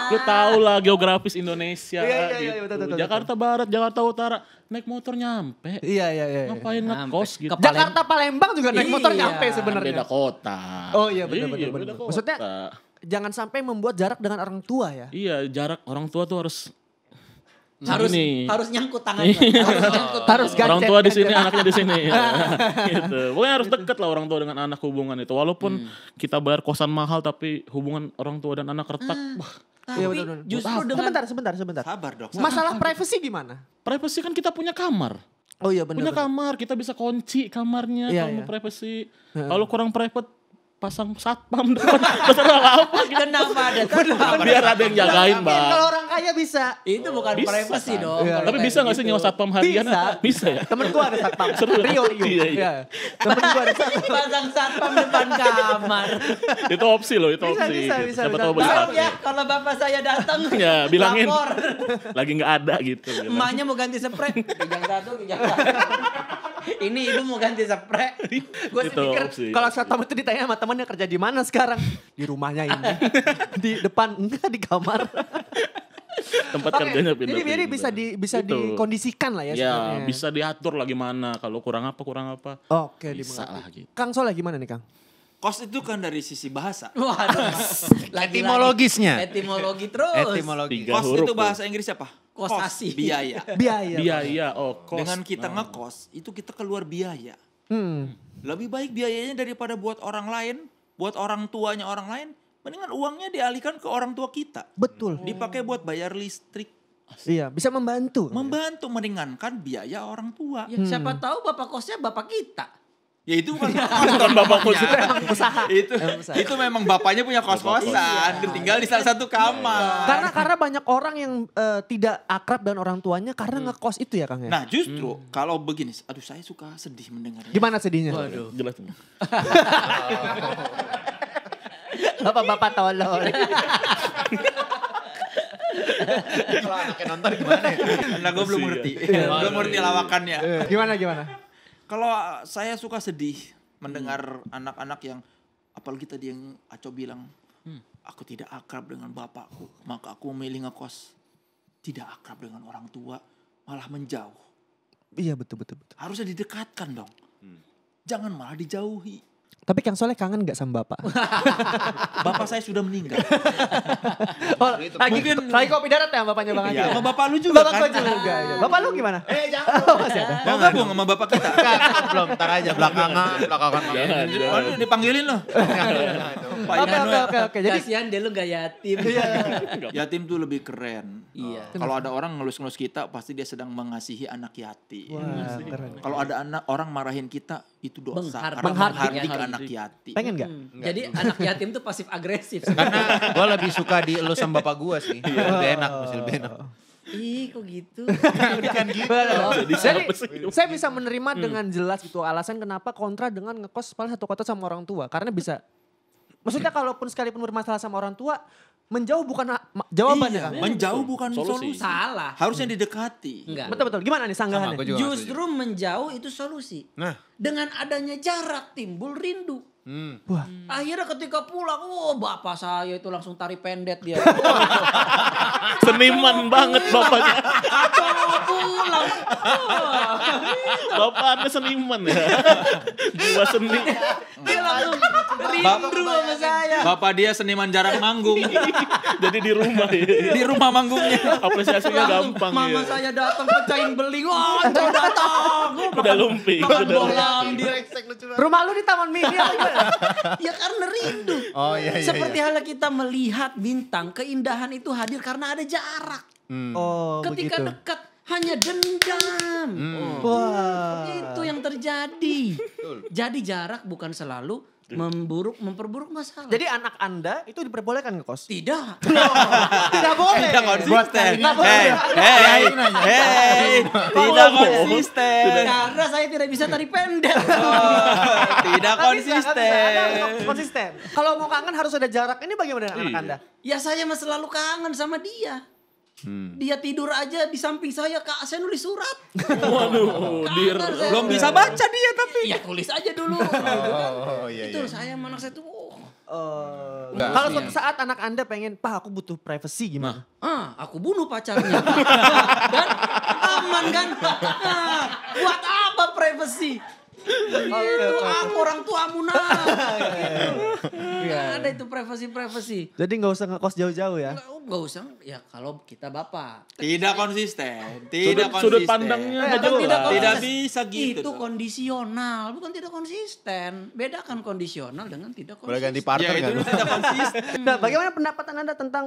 Speaker 5: Lu tahu lah geografis Indonesia
Speaker 2: Iya,
Speaker 5: gitu.
Speaker 2: betul.
Speaker 5: Jakarta Barat, Jakarta Utara, naik motor nyampe.
Speaker 2: Iya.
Speaker 5: Ngapain ngekos gitu?
Speaker 3: Ke
Speaker 2: Jakarta Palembang juga naik motor
Speaker 3: Iya,
Speaker 2: nyampe sebenarnya.
Speaker 5: Beda kota.
Speaker 2: Oh iya, benar.
Speaker 5: beda kota.
Speaker 2: Maksudnya jangan sampai membuat jarak dengan orang tua ya.
Speaker 5: Iya, jarak orang tua tuh harus
Speaker 3: Harus nyangkut tangannya. Harus nyangkut.
Speaker 2: Harus
Speaker 5: orang
Speaker 2: gancet,
Speaker 5: tua di
Speaker 2: gancet.
Speaker 5: sini, anaknya di sini. Ya. Gitu. Pokoknya harus deket lah orang tua dengan anak hubungan itu. Walaupun kita bayar kosan mahal tapi hubungan orang tua dan anak retak. Wah,
Speaker 2: Iya,
Speaker 3: Tapi
Speaker 2: betul.
Speaker 3: justru dengan
Speaker 2: Sebentar.
Speaker 1: Sabar dok.
Speaker 2: Masalah privacy gimana?
Speaker 5: privacy kan kita punya kamar.
Speaker 2: Oh iya
Speaker 5: Punya kamar, kita bisa kunci kamarnya
Speaker 2: Iya,
Speaker 5: kalau
Speaker 2: iya.
Speaker 5: mau privacy. Kalau kurang private pasang satpam depan. Terserah apa gitu.
Speaker 3: kenapa ada
Speaker 5: Biar ada yang jagain, Bang.
Speaker 2: Kalau orang kaya bisa.
Speaker 3: itu bukan
Speaker 5: Bisa,
Speaker 3: privacy
Speaker 5: kan?
Speaker 3: dong.
Speaker 2: Iya.
Speaker 3: kalau
Speaker 5: Tapi
Speaker 3: kayak
Speaker 5: bisa gak sih
Speaker 3: gitu.
Speaker 5: nyewa satpam harian? Bisa ya?
Speaker 2: Temen gua ada satpam.
Speaker 5: Seru.
Speaker 2: Rio.
Speaker 5: Iya.
Speaker 2: Iya. Temen gua ada satpam.
Speaker 3: Pasang satpam depan kamar.
Speaker 5: Itu opsi loh, itu
Speaker 2: Bisa,
Speaker 5: opsi.
Speaker 2: bisa,
Speaker 5: gitu.
Speaker 2: bisa,
Speaker 5: Siapa
Speaker 2: bisa.
Speaker 5: tahu beli
Speaker 3: Maaf
Speaker 5: satu.
Speaker 3: ya kalau bapak saya datang.
Speaker 5: Ya, bilangin.
Speaker 3: Lapor.
Speaker 5: Lagi gak ada gitu.
Speaker 3: Emaknya mau ganti spray. Kijang satu. Ini ibu mau ganti spray.
Speaker 2: Gue sih
Speaker 5: Itu
Speaker 2: pikir
Speaker 5: opsi.
Speaker 2: kalau satpam itu ditanya sama temannya kerja di mana sekarang? Di rumahnya ini. Di depan, enggak di kamar.
Speaker 5: Tempat
Speaker 2: Oke,
Speaker 5: kerjanya pindah.
Speaker 2: jadi bisa
Speaker 5: Itu.
Speaker 2: dikondisikan lah ya
Speaker 5: Ya,
Speaker 2: sebenarnya.
Speaker 5: bisa diatur lah gimana. Kalau kurang apa.
Speaker 2: Oke,
Speaker 5: Bisa
Speaker 2: dimengerti.
Speaker 5: lah gitu.
Speaker 2: Kang Soleh gimana nih Kang?
Speaker 1: Kos itu kan dari sisi bahasa.
Speaker 3: Waduh. Lagi-lagi.
Speaker 4: Etimologisnya.
Speaker 3: Etimologi terus.
Speaker 4: Etimologi.
Speaker 5: 3
Speaker 1: Kos
Speaker 5: huruf
Speaker 1: itu
Speaker 5: tuh.
Speaker 1: bahasa Inggris apa?
Speaker 3: Kostasi.
Speaker 1: Biaya.
Speaker 2: Biaya.
Speaker 5: Biaya, kos.
Speaker 1: Dengan kita ngekos itu kita keluar biaya.
Speaker 2: Hmm.
Speaker 1: Lebih baik biayanya daripada buat orang lain, buat orang tuanya orang lain, Mendingan uangnya dialihkan ke orang tua kita.
Speaker 2: Betul.
Speaker 1: Dipakai buat bayar listrik.
Speaker 2: Iya, bisa membantu.
Speaker 1: Membantu meringankan biaya orang tua.
Speaker 3: Ya, siapa tahu bapak kosnya bapak kita.
Speaker 1: Ya itu bukan
Speaker 5: bapak kos.
Speaker 2: Usaha.
Speaker 1: itu memang bapaknya punya kos-kosan, tinggal di salah satu kamar.
Speaker 2: Karena banyak orang yang tidak akrab dengan orang tuanya karena ngekos itu ya Kang ya.
Speaker 1: Nah justru kalau begini, aduh saya suka sedih mendengarnya.
Speaker 2: Gimana sedihnya?
Speaker 3: Waduh.
Speaker 5: Jelas.
Speaker 2: Bapak-bapak tolol.
Speaker 4: Kalau anaknya nonton gimana ya?
Speaker 1: Karena gue belum ngerti, belum ngerti lawakannya.
Speaker 2: Gimana?
Speaker 1: Kalau saya suka sedih mendengar anak-anak yang, apalagi tadi yang Aco bilang, aku tidak akrab dengan bapakku, maka aku memilih ngekos. Tidak akrab dengan orang tua, malah menjauh.
Speaker 2: Iya betul.
Speaker 1: Harusnya didekatkan dong. Jangan malah dijauhi.
Speaker 2: Tapi Kang Soleh kangen gak sama bapak?
Speaker 1: Bapak saya sudah meninggal.
Speaker 2: lagi kopi darat ya bapaknya Bang Agi?
Speaker 1: Iya, sama bapak lu juga
Speaker 2: Bapak
Speaker 1: kan?
Speaker 2: gua juga. Ya. Bapak lu gimana?
Speaker 1: Mau gabung sama bapak kita?
Speaker 4: Belum, ntar aja belakangan.
Speaker 1: Jangan. Dipanggilin loh. Pak Immanuel.
Speaker 2: Oke. Jadi
Speaker 3: Kasihan dia lu gak yatim.
Speaker 1: Yatim tuh lebih keren.
Speaker 3: Iya.
Speaker 1: Kalau ada orang ngelus-ngelus kita, pasti dia sedang mengasihi anak yatim.
Speaker 2: wah, keren.
Speaker 1: Kalau ada orang marahin kita, itu dosa.
Speaker 3: Menghardik.
Speaker 1: Karena menghardik
Speaker 3: Menghardik.
Speaker 1: anak yatim.
Speaker 2: Pengen gak?
Speaker 3: Jadi anak yatim tuh pasif agresif.
Speaker 4: Karena gue lebih suka dielus sama bapak gue sih. Lebih enak, masih lebih enak.
Speaker 3: Ih kok gitu.
Speaker 4: Bukan gitu.
Speaker 2: Jadi saya bisa menerima dengan jelas gitu alasan kenapa kontra dengan ngekos paling satu kota sama orang tua. Karena bisa, maksudnya kalaupun sekalipun bermasalah sama orang tua, menjauh bukan jawabannya
Speaker 1: Iya,
Speaker 2: Kang.
Speaker 1: menjauh bukan
Speaker 5: Solusi.
Speaker 1: solusi.
Speaker 3: Salah.
Speaker 1: Harusnya didekati.
Speaker 3: Enggak.
Speaker 2: Betul. Gimana nih
Speaker 4: Sama,
Speaker 2: sanggahannya?
Speaker 4: gua juga
Speaker 3: Justru menjauh itu solusi.
Speaker 4: Nah.
Speaker 3: Dengan adanya jarak timbul rindu.
Speaker 2: Wah.
Speaker 3: Akhirnya ketika pulang, bapak saya itu langsung tari pendet dia.
Speaker 5: Seniman banget bapaknya.
Speaker 3: Coba pulang.
Speaker 5: Bapak Anda seniman ya. Jiwa seni.
Speaker 3: Dia langsung rindu sama saya.
Speaker 1: Bapak dia seniman jarang manggung.
Speaker 5: Jadi di rumah ya.
Speaker 1: Di rumah manggungnya.
Speaker 5: Apresiasinya
Speaker 3: Langsung
Speaker 5: gampang
Speaker 3: mama
Speaker 5: ya.
Speaker 3: saya datang pecahin beling. Wah, Anco datang.
Speaker 5: Udah lumping.
Speaker 3: Makan
Speaker 5: Udah
Speaker 3: bolam dia.
Speaker 2: Rumah lu di Taman Mini apa gimana?
Speaker 3: Ya karena rindu.
Speaker 4: Oh iya.
Speaker 3: Seperti halnya kita melihat bintang, keindahan itu hadir karena ada jarak.
Speaker 2: Oh
Speaker 3: Ketika
Speaker 2: begitu.
Speaker 3: dekat hanya dendam.
Speaker 2: Wah.
Speaker 3: Itu yang terjadi. Jadi jarak bukan selalu memperburuk masalah.
Speaker 2: Jadi anak Anda itu diperbolehkan ngekos?
Speaker 3: tidak.
Speaker 2: Tidak boleh.
Speaker 1: Tidak konsisten.
Speaker 2: Nggak boleh.
Speaker 1: Hei, tidak konsisten.
Speaker 3: Karena saya tidak bisa tari pendek.
Speaker 1: Tidak
Speaker 2: Nggak bisa, nggak bisa. Anda
Speaker 1: konsisten.
Speaker 2: harus konsisten. Kalau mau kangen harus ada jarak. Ini bagaimana dengan anak
Speaker 5: Iya.
Speaker 2: Anda?
Speaker 3: Ya saya mah selalu kangen sama dia. Dia tidur aja di samping saya, Kak, saya nulis surat.
Speaker 5: Waduh,
Speaker 3: Kangen saya.
Speaker 1: Belum bisa baca dia tapi.
Speaker 3: Ya tulis aja dulu.
Speaker 4: Oh iya.
Speaker 3: Itu saya sama anak saya tuh.
Speaker 4: Enggak,
Speaker 2: Kalau
Speaker 4: iya.
Speaker 2: suatu saat anak Anda pengen, Pak aku butuh privacy gimana?
Speaker 3: Aku bunuh pacarnya. Dan aman kan? Buat apa privacy? Itu aku orang tuamu nah. Nggak ada itu privacy.
Speaker 2: Jadi nggak usah ngekos jauh-jauh ya?
Speaker 3: Nggak usah, ya kalau kita bapak.
Speaker 1: Tidak konsisten. Tidak konsisten.
Speaker 5: Sudut pandangnya nggak
Speaker 3: Tidak
Speaker 5: jelas.
Speaker 3: konsisten.
Speaker 1: Tidak bisa gitu.
Speaker 3: Itu
Speaker 1: dong.
Speaker 3: kondisional, bukan tidak konsisten. Bedakan kondisional dengan tidak konsisten.
Speaker 4: Boleh ganti
Speaker 1: Ya
Speaker 4: partner
Speaker 1: itu
Speaker 4: kan?
Speaker 1: tidak konsisten.
Speaker 2: Nah, bagaimana pendapat Anda tentang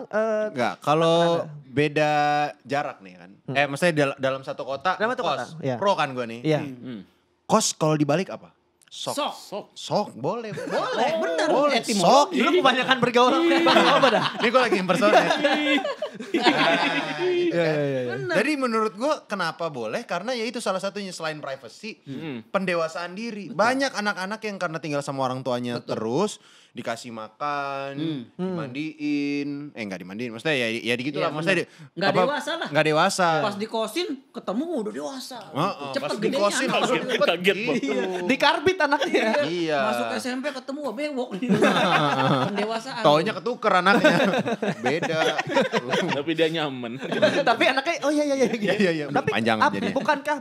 Speaker 4: Enggak, kalau beda jarak nih kan. Maksudnya dalam satu kota,
Speaker 2: Dalam satu
Speaker 4: kos.
Speaker 2: kota, iya.
Speaker 4: Pro kan gue nih.
Speaker 2: iya.
Speaker 4: Kos kalau dibalik apa? Sok.
Speaker 3: Sok.
Speaker 4: Boleh.
Speaker 3: Boleh, benar.
Speaker 4: Boleh.
Speaker 3: Etimologi.
Speaker 4: Sok.
Speaker 2: Lu kebanyakan bergaul apa dah?
Speaker 4: Ini gue lagi impersonate.
Speaker 2: Iya.
Speaker 4: Jadi menurut gue kenapa boleh? Karena ya itu salah satunya selain privacy, pendewasaan diri. Banyak anak-anak yang karena tinggal sama orang tuanya terus dikasih makan, dimandiin, enggak dimandiin, maksudnya ya gitu lah,
Speaker 3: Iya,
Speaker 4: maksudnya
Speaker 3: Nggak dewasa lah.
Speaker 4: Nggak dewasa.
Speaker 3: Pas dikosin ketemu udah dewasa.
Speaker 4: Pas
Speaker 3: Cepet gedenya
Speaker 4: dikosin
Speaker 3: anak.
Speaker 4: langsung
Speaker 5: Kaget, Bang.
Speaker 2: Di karbit anaknya.
Speaker 4: Iya.
Speaker 3: Masuk SMP ketemu bewok. Pendewasaan.
Speaker 4: Taunya ketuker anaknya. Beda.
Speaker 5: Tapi dia nyaman.
Speaker 2: Tapi anaknya oh iya.
Speaker 4: Iya.
Speaker 2: Tapi
Speaker 4: Panjang jadinya.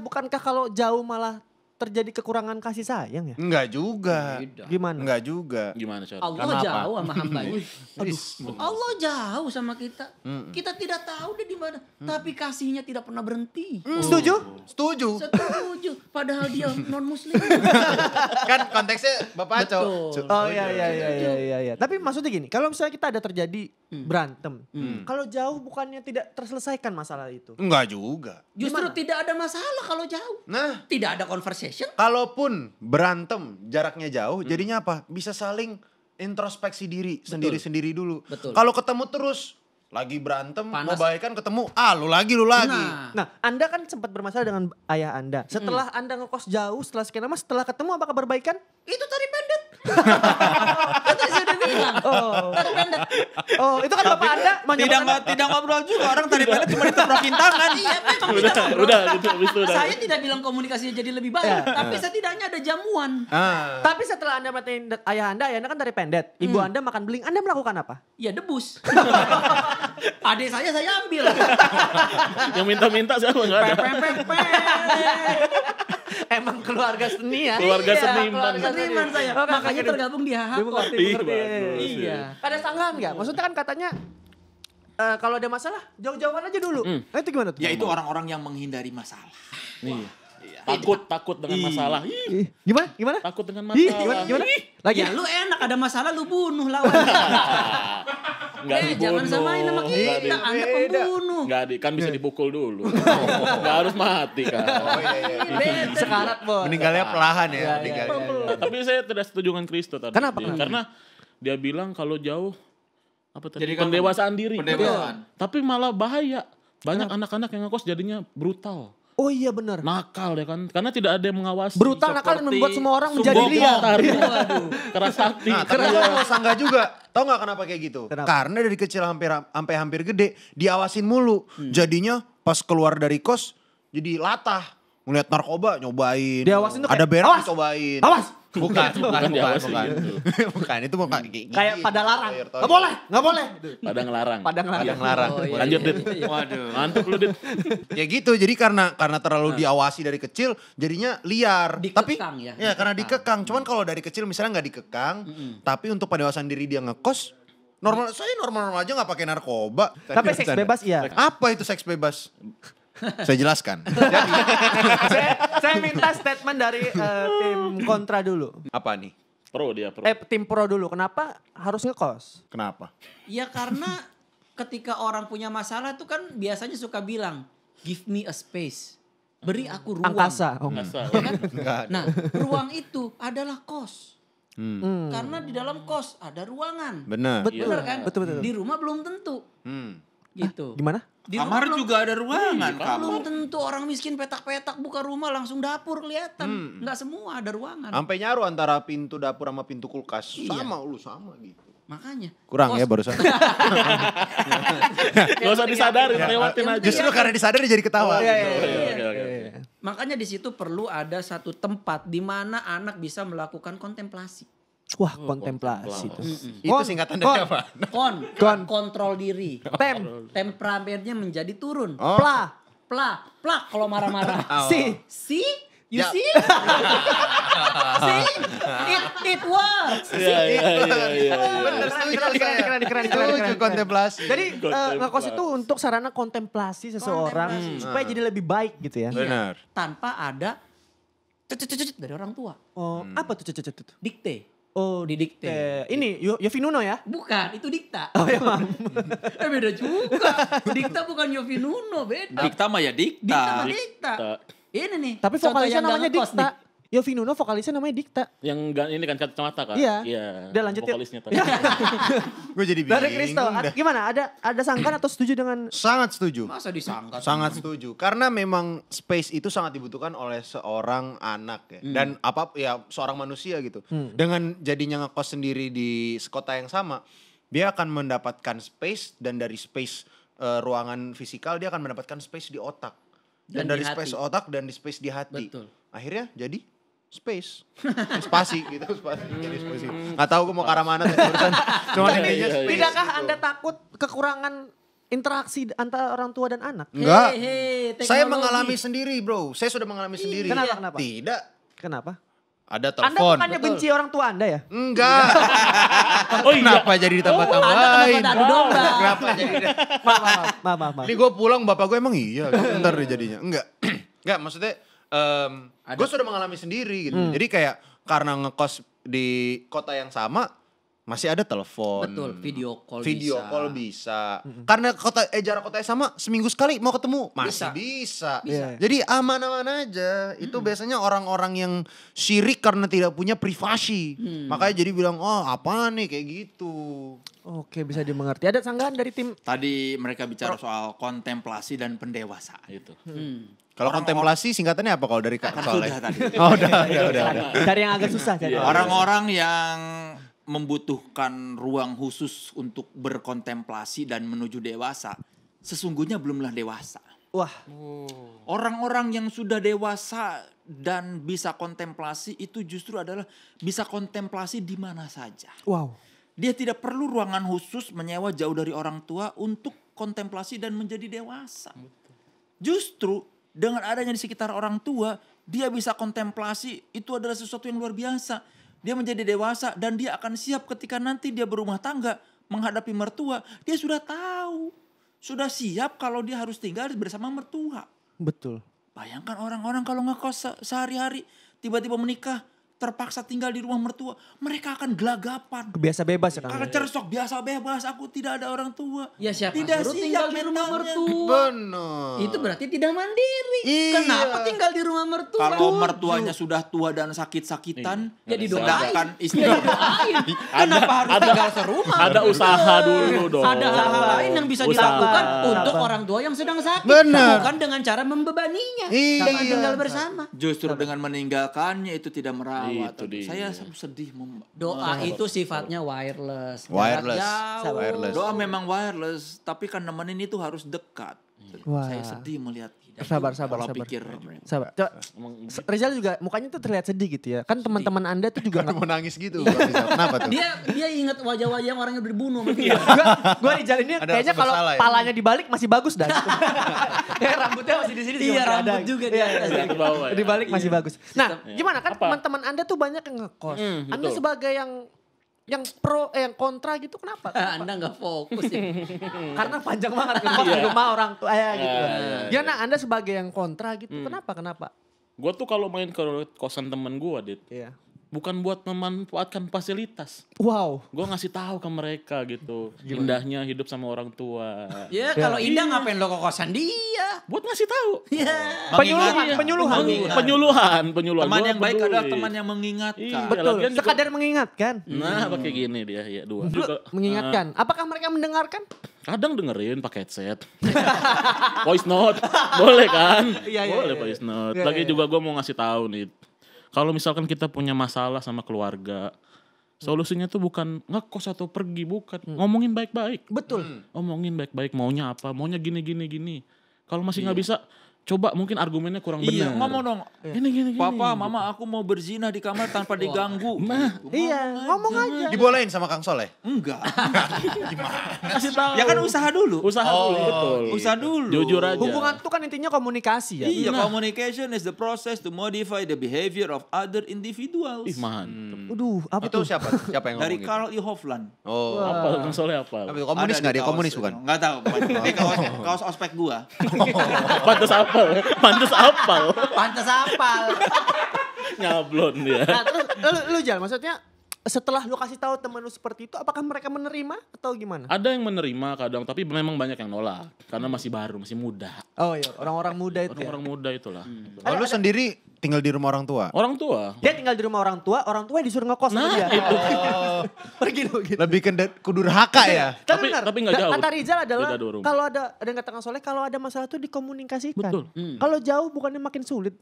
Speaker 2: bukankah kalau jauh malah terjadi kekurangan kasih sayang ya?
Speaker 4: Enggak juga.
Speaker 2: Gimana?
Speaker 4: Enggak juga.
Speaker 5: Gimana cara?
Speaker 3: Allah
Speaker 4: Kenapa?
Speaker 3: jauh sama hambanya.
Speaker 4: Aduh.
Speaker 3: Allah jauh sama kita. Kita tidak tahu dia di mana. Tapi kasihnya tidak pernah berhenti.
Speaker 2: Setuju?
Speaker 4: Setuju.
Speaker 3: Setuju. Padahal dia non muslim.
Speaker 4: Kan konteksnya Bapak Aco.
Speaker 3: Betul.
Speaker 2: Oh iya. Tapi maksudnya gini, kalau misalnya kita ada terjadi berantem, kalau jauh bukannya tidak terselesaikan masalah itu?
Speaker 4: Enggak juga.
Speaker 3: Justru tidak ada masalah kalau jauh.
Speaker 4: Nah,
Speaker 3: Tidak ada conversation.
Speaker 4: kalaupun berantem jaraknya jauh, jadinya apa? Bisa saling introspeksi diri sendiri-sendiri dulu.
Speaker 3: Betul.
Speaker 4: Kalau ketemu terus lagi berantem,
Speaker 3: Panas.
Speaker 4: mau baikan ketemu, lu lagi.
Speaker 3: Nah,
Speaker 2: Nah, Anda kan sempat bermasalah dengan ayah Anda. Setelah Anda ngekos jauh, setelah sekian lama, setelah ketemu apakah berbaikan?
Speaker 3: itu tari pendek. Kan tadi saya udah bilang. Tari pendek.
Speaker 2: Oh, itu kan bapak Anda
Speaker 1: Tidak ngobrol juga, orang tadi pendek cuma diteprokin tangan.
Speaker 3: Iya, memang
Speaker 5: Udah,
Speaker 3: tidak ngobrol.
Speaker 5: udah gitu habis itu udah.
Speaker 3: Saya tidak bilang komunikasinya jadi lebih baik, tapi setidaknya ada jamuan.
Speaker 2: Tapi setelah Anda perhatiin ayah Anda kan dari pendet. Ibu Anda makan beling, Anda melakukan apa?
Speaker 3: Ya debus. Adik saya ambil.
Speaker 5: Yang minta-minta siapa enggak ada.
Speaker 2: Emang keluarga seni ya?
Speaker 5: Keluarga
Speaker 2: Iya,
Speaker 5: seniman.
Speaker 2: keluarga
Speaker 3: Seniman saya.
Speaker 2: Oh,
Speaker 3: Makanya
Speaker 2: kakak
Speaker 3: tergabung di HHKOT.
Speaker 2: Mengerti.
Speaker 3: Iya.
Speaker 2: Ada sanggahan nggak? Maksudnya kan katanya kalau ada masalah jauh-jauhan aja dulu. Nah itu gimana tuh?
Speaker 1: Ya itu orang-orang yang menghindari masalah.
Speaker 5: Nih. Takut dengan masalah. Ih,
Speaker 2: Gimana?
Speaker 5: takut dengan
Speaker 2: Ih,
Speaker 5: masalah.
Speaker 2: gimana? Lagi
Speaker 3: Ya lu enak ada masalah lu bunuh lawan.
Speaker 5: Enggak
Speaker 3: Jangan samain sama kita, Anda pembunuh.
Speaker 5: Enggak kan bisa dipukul dulu. Enggak harus mati kan.
Speaker 3: Beda.
Speaker 2: sekarat, Bos.
Speaker 4: Meninggalnya perlahan ya.
Speaker 2: Iya.
Speaker 4: meninggalnya.
Speaker 5: Tapi saya tidak setuju dengan Kristo tadi.
Speaker 2: Kenapa?
Speaker 5: Karena dia bilang kalau jauh apa tadi?
Speaker 1: Jadi kan
Speaker 5: Pendewasaan diri.
Speaker 1: pendewasaan.
Speaker 5: Tapi malah bahaya. Banyak anak-anak yang ngekos jadinya brutal.
Speaker 2: Oh iya benar.
Speaker 5: Nakal ya kan. Karena tidak ada yang mengawasi.
Speaker 2: Brutal nakal dan
Speaker 1: Seperti
Speaker 2: membuat semua orang menjadi
Speaker 1: Sumbogo.
Speaker 2: liar.
Speaker 5: Waduh. Keras hati.
Speaker 4: Nah, tapi saya mau sanggah juga. Tahu nggak kenapa kayak gitu?
Speaker 2: Kenapa?
Speaker 4: Karena dari kecil sampai hampir gede diawasin mulu. Jadinya pas keluar dari kos jadi latah. Ngeliat narkoba nyobain.
Speaker 2: Diawasin tuh kayak,
Speaker 4: ada berak
Speaker 2: "Awas!
Speaker 4: cobain.
Speaker 2: Awas!"
Speaker 4: Bukan.
Speaker 5: diawasin
Speaker 4: Bukan.
Speaker 5: gitu.
Speaker 4: Bukan, itu bukan
Speaker 2: Kayak pada larang.
Speaker 4: Air
Speaker 2: Nggak boleh, nggak boleh.
Speaker 5: Pada ngelarang.
Speaker 2: Pada ngelarang.
Speaker 4: Yang larang.
Speaker 3: Oh, iya,
Speaker 5: Lanjut,
Speaker 3: iya,
Speaker 5: Dit.
Speaker 3: iya.
Speaker 1: Waduh.
Speaker 5: Mantap lu, Dit.
Speaker 4: Ya gitu, jadi karena terlalu diawasi dari kecil jadinya liar.
Speaker 3: Dikekang ya,
Speaker 4: Ya karena
Speaker 3: dikekang.
Speaker 4: dikekang. Cuman kalau dari kecil misalnya nggak dikekang, tapi untuk pendewasaan diri dia ngekos, saya normal aja nggak pakai narkoba.
Speaker 2: Tapi seks bebas iya.
Speaker 4: Apa itu seks bebas? Saya jelaskan.
Speaker 2: saya minta statement dari tim kontra dulu.
Speaker 4: Apa nih?
Speaker 5: Pro dia, pro.
Speaker 2: Tim pro dulu. Kenapa harus ngekos?
Speaker 4: Kenapa?
Speaker 3: Ya karena ketika orang punya masalah tuh kan biasanya suka bilang, give me a space. Beri aku ruang.
Speaker 2: Angkasa. Oh.
Speaker 5: Asal.
Speaker 3: Ya kan?
Speaker 4: Enggak.
Speaker 3: Nah, ruang itu adalah kos. Karena di dalam kos ada ruangan.
Speaker 4: Benar.
Speaker 2: Betul.
Speaker 3: Bener kan?
Speaker 2: Betul.
Speaker 3: Di rumah belum tentu. Gitu.
Speaker 2: Gimana?
Speaker 3: Di rumah
Speaker 1: Kamar
Speaker 3: belum-
Speaker 1: juga ada ruangan,
Speaker 3: Belum
Speaker 1: kamar.
Speaker 3: tentu orang miskin petak-petak buka rumah langsung dapur kelihatan. Nggak semua ada ruangan.
Speaker 4: Sampai nyaru antara pintu dapur sama pintu kulkas.
Speaker 3: Iya.
Speaker 4: Sama gitu.
Speaker 3: Makanya.
Speaker 4: Kurang
Speaker 3: kos-
Speaker 4: ya barusan.
Speaker 5: Gak usah disadarin, lewatin aja.
Speaker 4: Justru karena disadari jadi ketawa.
Speaker 5: Oke, oke.
Speaker 3: Makanya di situ perlu ada satu tempat di mana anak bisa melakukan kontemplasi.
Speaker 2: Wah, kontemplasi itu.
Speaker 4: Itu singkatan dari apa?
Speaker 3: Kontrol diri. Temperamennya menjadi turun.
Speaker 4: Oh.
Speaker 2: Pla.
Speaker 3: Plak kalau marah-marah.
Speaker 2: Si.
Speaker 3: You
Speaker 4: Ya.
Speaker 3: see? See? It works.
Speaker 5: Iya.
Speaker 4: Bener, setuju saya.
Speaker 2: Keren.
Speaker 4: Setuju kontemplasi.
Speaker 2: Jadi ngekos itu untuk sarana kontemplasi seseorang supaya jadi lebih baik gitu ya.
Speaker 4: Benar.
Speaker 3: Tanpa ada cecet dari orang tua.
Speaker 2: Oh, apa tuh cecet itu?
Speaker 3: Dikte.
Speaker 2: Oh,
Speaker 3: Didikte.
Speaker 2: Ini Yofi Nuno ya?
Speaker 3: Bukan, itu dikta.
Speaker 2: Oh ya, Mam.
Speaker 3: Beda juga. Dikta bukan Yofi Nuno, beda.
Speaker 1: Dikta mah ya
Speaker 3: Dikta
Speaker 1: dikta.
Speaker 3: sama dikta. Ini nih.
Speaker 2: Tapi
Speaker 3: contoh
Speaker 2: vokalisnya
Speaker 3: yang nggak
Speaker 2: namanya
Speaker 3: ngekos
Speaker 2: Dikta.
Speaker 3: nih.
Speaker 2: Yofi Nuno vokalisnya namanya Dikta.
Speaker 5: Yang ini kan kacamata kan?
Speaker 2: Iya.
Speaker 5: Iya.
Speaker 2: Dia lanjut yuk.
Speaker 5: Vokalisnya tadi.
Speaker 4: Gue jadi bingung.
Speaker 2: Dari Kristo,
Speaker 4: dah.
Speaker 2: gimana? Ada sangkan atau setuju dengan
Speaker 4: Sangat setuju.
Speaker 3: Masa disangka?
Speaker 4: Sangat setuju. Karena memang space itu sangat dibutuhkan oleh seorang anak ya. Dan seorang manusia gitu. Dengan jadinya ngekos sendiri di kota yang sama, dia akan mendapatkan space dan dari space ruangan fisikal dia akan mendapatkan space di otak. Dan
Speaker 3: Dan
Speaker 4: dari
Speaker 3: di
Speaker 4: space
Speaker 3: hati.
Speaker 4: otak dan di space di hati.
Speaker 3: Betul.
Speaker 4: Akhirnya jadi space. Spasi gitu, spasi. Jadi spasi. Nggak tahu gue mau ke arah mana tadi barusan. Cuma intinya
Speaker 5: iya.
Speaker 4: space.
Speaker 2: tidakkah
Speaker 4: gitu.
Speaker 2: Anda takut kekurangan interaksi antara orang tua dan anak?
Speaker 4: Enggak.
Speaker 3: Hei,
Speaker 4: Saya
Speaker 3: teknologi.
Speaker 4: mengalami sendiri, bro. Saya sudah mengalami sendiri.
Speaker 2: Kenapa?
Speaker 4: Tidak.
Speaker 2: Kenapa?
Speaker 4: Ada
Speaker 2: Anda
Speaker 4: telepon.
Speaker 2: bukannya benci orang tua Anda ya?
Speaker 4: Enggak.
Speaker 5: Oh iya.
Speaker 4: Kenapa jadi
Speaker 3: Anda
Speaker 4: ditambah-tambahin?
Speaker 3: kenapa adu domba?
Speaker 4: Kenapa jadi
Speaker 2: Maaf.
Speaker 4: Ini gue pulang bapak gue emang iya. Ntar deh jadinya. Enggak. Enggak maksudnya gue sudah mengalami sendiri gitu. Jadi kayak karena ngekos di kota yang sama masih ada telepon.
Speaker 3: Betul, video call
Speaker 4: bisa. Karena jarak kotanya sama, seminggu sekali mau ketemu masih bisa.
Speaker 2: Bisa.
Speaker 4: Jadi aman-aman aja. Itu biasanya orang-orang yang syirik karena tidak punya privasi. Makanya jadi bilang, "Oh, apa nih kayak gitu."
Speaker 2: Oke, bisa dimengerti. Ada sanggahan dari tim
Speaker 1: Tadi mereka bicara soal kontemplasi dan pendewasaan.
Speaker 5: Gitu.
Speaker 4: Kalau kontemplasi singkatannya apa kalau dari Kak Soleh?
Speaker 1: Sudah tadi.
Speaker 4: Oh, udah.
Speaker 2: cari yang agak susah cari.
Speaker 1: Orang-orang yang membutuhkan ruang khusus untuk berkontemplasi dan menuju dewasa, sesungguhnya belumlah dewasa.
Speaker 2: Wah,
Speaker 1: Orang-orang yang sudah dewasa dan bisa kontemplasi itu justru adalah bisa kontemplasi di mana saja.
Speaker 2: wow.
Speaker 1: Dia tidak perlu ruangan khusus menyewa jauh dari orang tua untuk kontemplasi dan menjadi dewasa. Justru dengan adanya di sekitar orang tua, dia bisa kontemplasi, itu adalah sesuatu yang luar biasa. Dia menjadi dewasa dan dia akan siap ketika nanti dia berumah tangga menghadapi mertua. Dia sudah tahu, sudah siap kalau dia harus tinggal bersama mertua.
Speaker 2: Betul.
Speaker 1: Bayangkan orang-orang kalau ngekos sehari-hari tiba-tiba menikah, terpaksa tinggal di rumah mertua, mereka akan gelagapan.
Speaker 2: Kebiasa bebas ya kan?
Speaker 1: Akan cersok, biasa bebas, aku tidak ada orang tua.
Speaker 3: Ya siapa
Speaker 1: Tidak
Speaker 3: suruh
Speaker 1: siap
Speaker 3: tinggal di rumah
Speaker 1: mentalnya.
Speaker 3: mertua?
Speaker 4: Benar.
Speaker 3: Itu berarti tidak mandiri.
Speaker 4: Iya.
Speaker 3: Kenapa tinggal di rumah mertua?
Speaker 1: Kalau mertuanya sudah tua dan sakit-sakitan,
Speaker 3: Ya didoain.
Speaker 1: sedangkan istri
Speaker 3: Kenapa harus tinggal serumah?
Speaker 5: Ada usaha dulu dong.
Speaker 3: Ada hal lain yang bisa
Speaker 5: Usaha.
Speaker 3: dilakukan
Speaker 2: Sabar.
Speaker 3: untuk orang tua yang sedang sakit.
Speaker 4: Benar.
Speaker 3: Bukan dengan cara membebaninya.
Speaker 4: Iya.
Speaker 3: Dengan tinggal bersama.
Speaker 1: justru dengan meninggalkannya itu tidak merawat.
Speaker 5: Itu dia.
Speaker 1: Saya sedih.
Speaker 3: Doa itu sifatnya wireless.
Speaker 4: Wireless.
Speaker 3: Jarak jauh.
Speaker 4: Wireless.
Speaker 1: Doa memang wireless, tapi kan nemenin itu harus dekat.
Speaker 2: Wah.
Speaker 1: Saya sedih melihat
Speaker 2: Sabar.
Speaker 1: pola pikir mereka.
Speaker 2: Sabar. Coba, Rizal juga mukanya tuh terlihat sedih gitu ya. Kan teman-teman Anda tuh juga
Speaker 4: Mau nangis gitu. Kenapa tuh?
Speaker 3: Dia ingat wajah-wajah yang orang yang udah dibunuh sama dia.
Speaker 2: Gue Rizal ini
Speaker 4: Ada
Speaker 2: kayaknya
Speaker 4: rasa
Speaker 2: kalau
Speaker 4: bersalah ya?
Speaker 2: palanya dibalik masih bagus dah. Ya, rambutnya masih di sini
Speaker 3: Iya,
Speaker 2: masih
Speaker 3: rambut
Speaker 2: ada.
Speaker 3: juga di
Speaker 2: Iya,
Speaker 3: atas.
Speaker 2: iya.
Speaker 5: Di bawah ya.
Speaker 2: Dibalik masih bagus. Nah, gimana kan
Speaker 5: Apa?
Speaker 2: teman-teman Anda tuh banyak yang ngekos. Anda
Speaker 5: betul.
Speaker 2: sebagai yang pro yang kontra gitu kenapa?
Speaker 3: Anda nggak fokus ya.
Speaker 2: Karena panjang banget ngekos di rumah orang tua ya gitu.
Speaker 5: Iya.
Speaker 2: Gimana Anda sebagai yang kontra gitu? Kenapa?
Speaker 5: Gue tuh kalau main ke kosan temen gue, Dit,
Speaker 2: Iya.
Speaker 5: bukan buat memanfaatkan fasilitas.
Speaker 2: Wow.
Speaker 5: Gue ngasih tahu ke mereka gitu, indahnya hidup sama orang tua.
Speaker 3: Ya kalau Indah ngapain lo ke kosan dia?
Speaker 5: Buat ngasih tahu.
Speaker 3: Ya.
Speaker 2: Penyuluhan.
Speaker 5: Penyuluhan.
Speaker 1: Teman
Speaker 5: Gua
Speaker 1: yang baik
Speaker 5: peduli.
Speaker 1: adalah teman yang mengingatkan.
Speaker 5: Iya,
Speaker 2: Betul.
Speaker 5: lagian juga-
Speaker 2: Sekadar mengingatkan.
Speaker 5: Nah, pakai gini dia, ya dua. Juga,
Speaker 2: Mengingatkan. Apakah mereka mendengarkan?
Speaker 5: kadang dengerin pakai headset. Voice note, boleh kan?
Speaker 2: Iya,
Speaker 5: Boleh
Speaker 2: iya.
Speaker 5: voice note.
Speaker 2: Iya,
Speaker 5: Lagi
Speaker 2: iya.
Speaker 5: juga gue mau ngasih tahu nih. Kalau misalkan kita punya masalah sama keluarga, solusinya tuh bukan ngekos atau pergi, bukan. Ngomongin baik-baik.
Speaker 2: Betul.
Speaker 5: Omongin baik-baik, maunya apa, maunya gini. Kalau masih nggak bisa, coba mungkin argumennya kurang
Speaker 1: Iya,
Speaker 5: benar.
Speaker 1: ngomong dong.
Speaker 5: Gini.
Speaker 1: Papa, mama, aku mau berzina di kamar tanpa diganggu.
Speaker 5: Nah,
Speaker 2: Iya, ngomong aja.
Speaker 4: Dibolehin sama Kang Soleh?
Speaker 1: Enggak.
Speaker 5: kasih tahu.
Speaker 1: Ya kan usaha dulu.
Speaker 5: Usaha dulu, betul.
Speaker 1: Usaha dulu.
Speaker 5: Jujur aja.
Speaker 2: Hubungan itu kan intinya komunikasi ya.
Speaker 1: Iya, communication is the process to modify the behavior of other individuals.
Speaker 5: Ih, mantep.
Speaker 2: Waduh, apa
Speaker 4: Itu
Speaker 2: tuh?
Speaker 4: siapa? Siapa yang
Speaker 1: Dari
Speaker 4: ngomong gitu?
Speaker 1: Karl E. Hofland.
Speaker 4: Oh.
Speaker 5: Apa? Bang Soleh apa?
Speaker 4: Apa itu? Komunis
Speaker 1: Ada
Speaker 4: nggak
Speaker 1: di
Speaker 4: dia?
Speaker 1: kaos
Speaker 4: Komunis
Speaker 1: itu.
Speaker 4: bukan?
Speaker 1: Nggak tahu. Kayak kaos ospek gua.
Speaker 5: Pantes apal.
Speaker 3: Pantes apal.
Speaker 5: Nyablon dia.
Speaker 2: Nah, terus lu Jal, maksudnya setelah lu kasih tahu temen lu seperti itu, apakah mereka menerima atau gimana?
Speaker 5: Ada yang menerima kadang, tapi memang banyak yang nolak. Karena masih baru, masih muda.
Speaker 2: Oh iya, orang-orang muda itu ya.
Speaker 5: Orang muda itulah.
Speaker 4: Oh, lu sendiri tinggal di rumah orang tua?
Speaker 5: Orang tua.
Speaker 2: Dia tinggal di rumah orang tua disuruh ngekos sama dia. Pergi lu gitu.
Speaker 4: Lebih ke kudurhaka ya?
Speaker 5: Tapi-
Speaker 2: benar.
Speaker 5: tapi nggak jauh.
Speaker 2: Kata Rizal adalah
Speaker 5: Beda dua rumah.
Speaker 2: kalau ada yang kata Kang Soleh, kalau ada masalah tuh dikomunikasikan.
Speaker 5: Betul.
Speaker 2: Kalau jauh bukannya makin sulit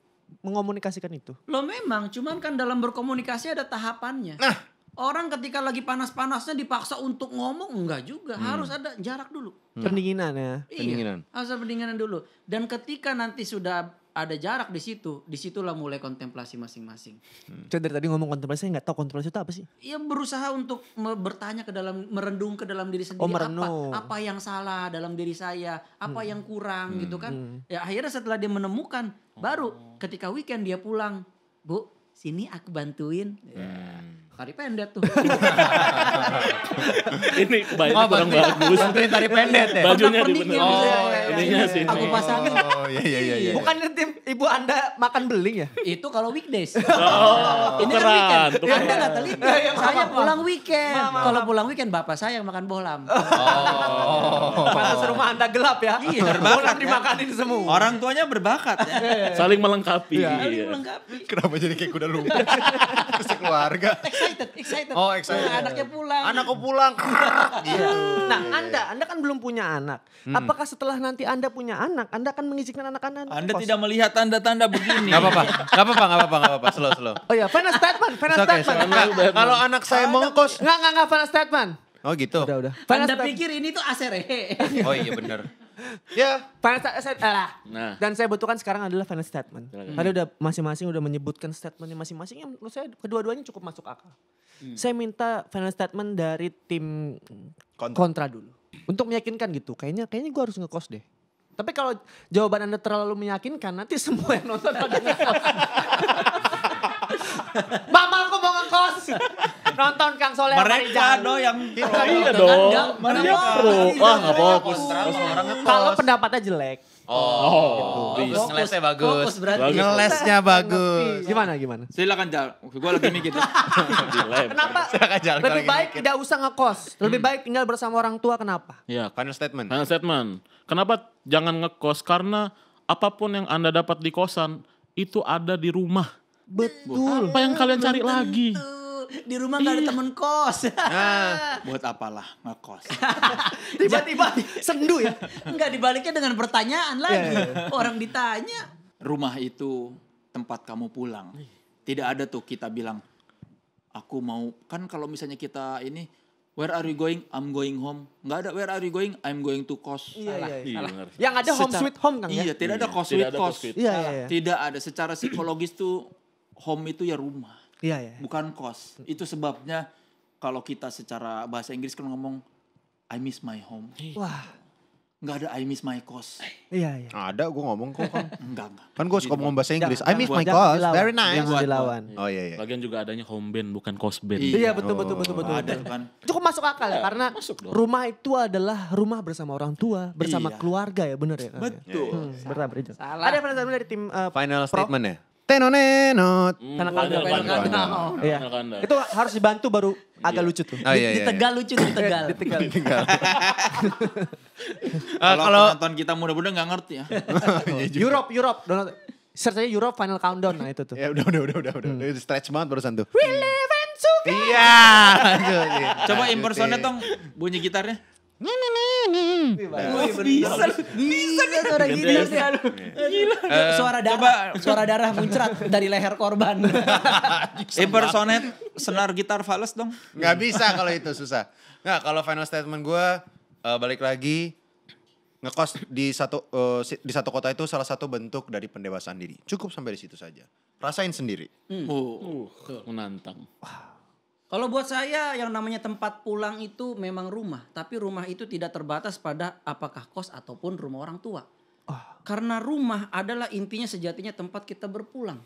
Speaker 2: mengomunikasikan itu.
Speaker 3: Lo memang, cuman kan dalam berkomunikasi ada tahapannya. Orang ketika lagi panas-panasnya dipaksa untuk ngomong, enggak juga. Harus ada jarak dulu.
Speaker 2: Pendinginan ya.
Speaker 4: Pendinginan.
Speaker 3: Iya, harus ada pendinginan dulu. Dan ketika nanti sudah ada jarak di situ, disitulah mulai kontemplasi masing-masing.
Speaker 2: Saya dari tadi ngomong kontemplasi, saya nggak tahu kontemplasi itu apa sih.
Speaker 3: Ia berusaha untuk bertanya ke dalam, merendung ke dalam diri sendiri.
Speaker 2: Oh, merenung.
Speaker 3: Apa yang salah dalam diri saya, apa yang kurang gitu kan. Ya akhirnya setelah dia menemukan, baru ketika weekend dia pulang, Bu, sini aku bantuin. Tari pendet tuh.
Speaker 5: Ini kebayang kurang bagus.
Speaker 4: Bantuin tari pendet ya?
Speaker 5: Bajunya
Speaker 3: Pernak-perniknya
Speaker 5: dibenerin.
Speaker 3: bisa.
Speaker 5: Ininya sih.
Speaker 3: Aku pasangin.
Speaker 4: Oh iya.
Speaker 2: Bukannya tim ibu Anda makan beling ya?
Speaker 3: Itu kalau weekdays.
Speaker 5: Oh,
Speaker 3: Ini kan
Speaker 5: tukeran,
Speaker 3: weekend.
Speaker 5: tukeran.
Speaker 3: Anda nggak teliti. Saya pulang weekend. Kalau pulang weekend bapak saya yang makan bohlam.
Speaker 2: Pantas rumah Anda gelap ya.
Speaker 3: Iya.
Speaker 2: Bohlam dimakanin semua.
Speaker 1: Orang tuanya berbakat ya.
Speaker 5: Saling melengkapi.
Speaker 3: Saling
Speaker 5: Iya.
Speaker 3: melengkapi.
Speaker 4: Kenapa jadi kayak kuda lumpur? Sekeluarga.
Speaker 3: Excited.
Speaker 4: Oh, excited.
Speaker 3: Anaknya pulang.
Speaker 4: Anakku pulang. Gitu.
Speaker 2: Nah, Anda kan belum punya anak. Apakah setelah nanti Anda punya anak, Anda akan mengizinkan anak Anda
Speaker 1: Anda
Speaker 2: ngekos?
Speaker 1: tidak melihat tanda-tanda begini.
Speaker 4: Gak apa-apa. Slow.
Speaker 2: Oh iya, final statement.
Speaker 4: Nggak, kalau anak saya mau ngekos.
Speaker 2: Enggak, final statement.
Speaker 4: Oh gitu.
Speaker 2: Udah. Final
Speaker 3: Anda
Speaker 2: statement.
Speaker 3: pikir ini tuh ACRE.
Speaker 4: Oh iya benar. Ya.
Speaker 2: Final statement.
Speaker 5: Nah.
Speaker 2: Dan saya butuhkan sekarang adalah final statement. Tadi udah masing-masing udah menyebutkan statementnya masing-masing yang menurut saya kedua-duanya cukup masuk akal. Saya minta final statement dari tim kontra dulu. Untuk meyakinkan gitu. Kayaknya gue harus ngekos deh. Tapi kalau jawaban Anda terlalu meyakinkan, nanti semua yang nonton pada ngekos. Mama aku mau ngekos. Nonton Kang Soleh sama
Speaker 1: Mereka
Speaker 2: Rijal.
Speaker 1: do yang
Speaker 5: Iya dong. Dia pro. Wah nggak fokus.
Speaker 2: Kalau pendapatnya jelek.
Speaker 5: Oh,
Speaker 4: Bagus,
Speaker 5: bisa.
Speaker 4: ngelesnya bagus.
Speaker 3: Fokus berarti.
Speaker 5: Bagus.
Speaker 4: Ngelesnya bagus.
Speaker 2: Gimana?
Speaker 1: silakan Jal. Gue lagi mikir.
Speaker 5: Dilem.
Speaker 2: Kenapa
Speaker 4: Silakan jalan
Speaker 2: lebih
Speaker 4: lagi
Speaker 2: baik
Speaker 4: mikir.
Speaker 2: tidak usah ngekos? Lebih baik tinggal bersama orang tua, kenapa?
Speaker 5: Ya,
Speaker 4: Final statement.
Speaker 5: final statement. Kenapa jangan ngekos? Karena apapun yang Anda dapat di kosan itu ada di rumah.
Speaker 2: Betul.
Speaker 5: Apa yang kalian cari lagi?
Speaker 3: Di rumah gak ada temen kos.
Speaker 1: Buat apalah ngekos.
Speaker 2: Tiba-tiba sendu ya.
Speaker 3: Enggak dibaliknya dengan pertanyaan lagi. Orang ditanya.
Speaker 1: Rumah itu tempat kamu pulang. Tidak ada tuh kita bilang, aku mau, kan kalau misalnya kita ini, where are you going? I'm going home. Nggak ada where are you going? I'm going to kos.
Speaker 2: Iya.
Speaker 5: Iya, benar.
Speaker 2: Yang ada home sweet home Kang ya.
Speaker 1: Iya, tidak ada kos
Speaker 5: Tidak
Speaker 1: with
Speaker 5: ada
Speaker 1: kos.
Speaker 5: kos with.
Speaker 2: Iya.
Speaker 1: Tidak ada. Secara psikologis tuh home itu ya rumah,
Speaker 2: Iya.
Speaker 1: bukan kos. Itu sebabnya kalau kita secara bahasa Inggris kan ngomong I miss my home.
Speaker 2: Wah.
Speaker 1: Nggak ada I miss my kos.
Speaker 2: Iya.
Speaker 4: Ada gue ngomong kok.
Speaker 1: Enggak.
Speaker 4: Kan gue suka ngomong bahasa Inggris. I
Speaker 2: Jangan
Speaker 4: miss
Speaker 2: buat-
Speaker 4: my
Speaker 2: jangan
Speaker 4: cause.
Speaker 2: dilawan.
Speaker 4: Very nice.
Speaker 2: Jangan dilawan.
Speaker 4: Oh iya.
Speaker 5: Lagian juga adanya home band bukan kos band.
Speaker 2: Iya betul.
Speaker 1: Ada kan.
Speaker 2: Cukup masuk akal ya karena
Speaker 5: masuk dong.
Speaker 2: rumah itu adalah rumah bersama orang tua, bersama
Speaker 1: Iya.
Speaker 2: keluarga ya, bener ya. Kang?
Speaker 1: Betul.
Speaker 2: Benar Rijal.
Speaker 3: Salah.
Speaker 2: Ada final statement dari tim
Speaker 4: Final statement ya. Tenonenot.
Speaker 2: Final
Speaker 5: Final
Speaker 2: countdown.
Speaker 5: countdown.
Speaker 2: Iya.
Speaker 5: Final countdown.
Speaker 2: Itu harus dibantu baru agak lucu tuh.
Speaker 4: Oh iya.
Speaker 3: Di Tegal lucu di Tegal.
Speaker 2: Di Tegal.
Speaker 1: Kalau penonton kita mudah-mudahan nggak ngerti ya.
Speaker 2: Europe. Download. Search aja Europe Final Countdown. Nah itu tuh.
Speaker 4: Ya udah. Itu stretch banget barusan tuh.
Speaker 2: We live in Suka.
Speaker 4: Iya.
Speaker 1: Coba impersonate dong bunyi gitarnya.
Speaker 3: Bisa suara gini. Suara darah muncrat dari leher korban.
Speaker 1: Impersonate senar gitar fals dong.
Speaker 4: Nggak bisa kalau itu susah. Nggak, kalau final statement gue balik lagi ngekos di satu kota itu salah satu bentuk dari pendewasaan diri. Cukup sampai di situ saja. Rasain sendiri.
Speaker 5: Menantang.
Speaker 3: Kalau buat saya yang namanya tempat pulang itu memang rumah. Tapi rumah itu tidak terbatas pada apakah kos ataupun rumah orang tua. Karena rumah adalah intinya sejatinya tempat kita berpulang.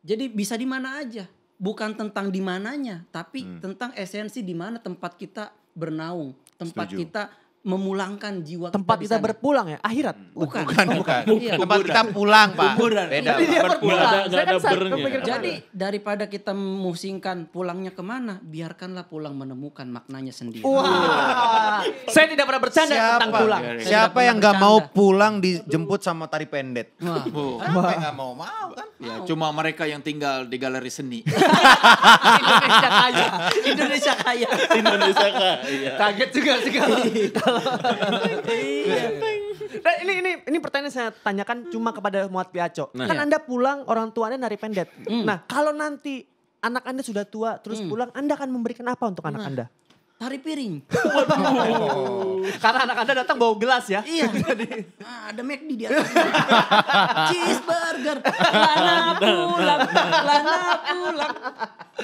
Speaker 3: Jadi bisa di mana aja. Bukan tentang di mananya. Tapi tentang esensi di mana tempat kita bernaung. Tempat
Speaker 4: Setuju.
Speaker 3: kita memulangkan jiwa
Speaker 2: Tempat
Speaker 3: kita di
Speaker 2: kita
Speaker 3: sana.
Speaker 2: berpulang ya, akhirat.
Speaker 3: Bukan.
Speaker 4: Bukan.
Speaker 3: Iya.
Speaker 4: Tempat kita pulang, Pak.
Speaker 3: Kuburan.
Speaker 4: Beda.
Speaker 2: Tapi dia
Speaker 4: Pak.
Speaker 2: berpulang.
Speaker 5: Nggak ada
Speaker 2: Saya kan
Speaker 5: bernya.
Speaker 2: kepikir kemana.
Speaker 3: Jadi daripada kita memusingkan pulangnya kemana, biarkanlah pulang menemukan maknanya sendiri.
Speaker 2: Wah, saya tidak pernah bercanda tentang pulang.
Speaker 4: Siapa yang nggak mau pulang dijemput sama tari pendet?
Speaker 3: Wah.
Speaker 4: Siapa yang nggak mau kan?
Speaker 1: Ya, cuma mereka yang tinggal di galeri seni.
Speaker 2: Indonesia kaya.
Speaker 3: Indonesia kaya.
Speaker 5: Indonesia kaya.
Speaker 2: Kaget juga sih kalau. Nah, ini pertanyaan saya tanyakan cuma kepada Muhammad Piaco.
Speaker 5: Nah.
Speaker 2: Kan
Speaker 3: Iya.
Speaker 2: Anda pulang orang tua Anda nari pendet. Nah, kalau nanti anak Anda sudah tua terus pulang, Anda akan memberikan apa untuk anak Anda?
Speaker 3: Tari piring.
Speaker 2: Karena anak Anda datang bawa gelas ya.
Speaker 3: Iya. Ada McD di atas. Cheeseburger. Lana pulang.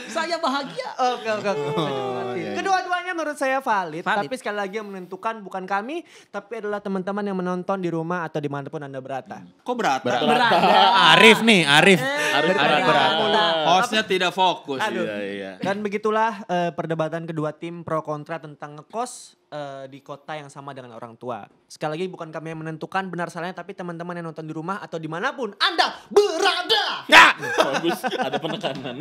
Speaker 3: Saya bahagia.
Speaker 2: Oke. Kedua-duanya menurut menurut saya valid.
Speaker 3: Valid.
Speaker 2: Tapi sekali lagi yang menentukan bukan kami, tapi adalah teman-teman yang menonton di rumah atau dimanapun Anda berada.
Speaker 1: Kok berat?
Speaker 4: Arif nih, Arif.
Speaker 1: Hostnya tidak fokus.
Speaker 2: Aduh.
Speaker 5: Iya.
Speaker 2: Dan begitulah perdebatan kedua tim pro kontra tentang ngekos di kota yang sama dengan orang tua. Sekali lagi bukan kami yang menentukan benar salahnya, tapi teman-teman yang nonton di rumah atau dimanapun Anda berada.
Speaker 5: Bagus, ada penekanan.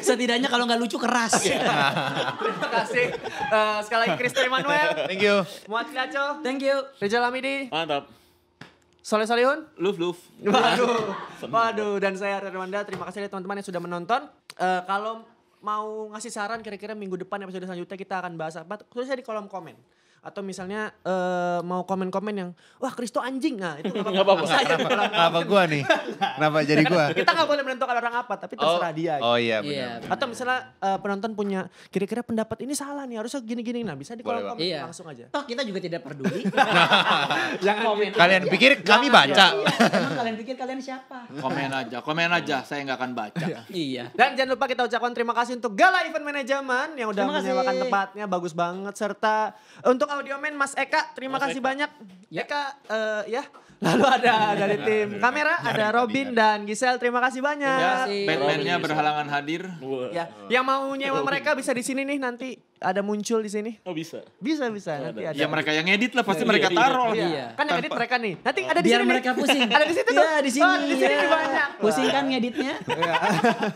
Speaker 3: Setidaknya kalau nggak lucu keras.
Speaker 2: Terima kasih. Sekali lagi Kristo Emmanuel.
Speaker 4: Thank you.
Speaker 2: Muat Kilaco.
Speaker 3: Thank you.
Speaker 2: Rizal Hamidi.
Speaker 5: Mantap.
Speaker 2: Soleh Solihun.
Speaker 1: Luf.
Speaker 2: Waduh. Dan saya Rwanda. Terima kasih teman-teman yang sudah menonton. Kalau mau ngasih saran kira-kira minggu depan episode selanjutnya kita akan bahas apa, tulisnya di kolom komen. Atau misalnya mau komen-komen yang wah Kristo anjing, nah itu
Speaker 5: Nggak apa-apa.
Speaker 2: Bisa aja di kolom
Speaker 4: Kenapa
Speaker 2: komen.
Speaker 4: gua nih? Kenapa jadi gua?
Speaker 2: Kita nggak boleh menentukan orang apa, tapi terserah dia.
Speaker 4: Oh iya
Speaker 3: Iya.
Speaker 4: benar.
Speaker 2: Atau misalnya penonton punya kira-kira pendapat ini salah nih, harusnya gini-gini, nah bisa di kolom
Speaker 4: Boleh,
Speaker 2: komen
Speaker 3: Iya.
Speaker 2: langsung aja.
Speaker 3: Toh kita juga tidak peduli.
Speaker 2: Jangan komen.
Speaker 4: Kalian pikir kami baca?
Speaker 3: Emang kalian pikir kalian siapa?
Speaker 1: Komen aja. Saya nggak akan baca.
Speaker 3: Iya.
Speaker 2: Dan jangan lupa kita ucapkan terima kasih untuk Gala Event Management yang udah
Speaker 3: Terima kasih.
Speaker 2: menyewakan tempatnya bagus banget, serta untuk Audioman Mas Eka, terima kasih banyak.
Speaker 3: Ya.
Speaker 2: Eka ya. Lalu ada dari tim kamera ada Robin dan Gisel, terima kasih banyak.
Speaker 1: Ya,
Speaker 3: kasih.
Speaker 1: Batman-nya
Speaker 5: Robin,
Speaker 1: berhalangan hadir.
Speaker 2: Ya, yang mau nyewa mereka bisa di sini nih, nanti ada muncul di sini.
Speaker 5: Oh bisa.
Speaker 2: Bisa nanti ada.
Speaker 1: Ya mereka yang edit lah, pasti
Speaker 5: Iya,
Speaker 1: mereka
Speaker 5: iya.
Speaker 1: taruh lah.
Speaker 3: Iya.
Speaker 2: Kan yang edit mereka nih. Nanti ada di
Speaker 3: Biar
Speaker 2: sini.
Speaker 3: mereka pusing.
Speaker 2: Ada di situ tuh.
Speaker 3: Iya, di sini.
Speaker 2: Oh, di sini
Speaker 3: Iya.
Speaker 2: banyak.
Speaker 3: Pusing kan ngeditnya?
Speaker 1: Ada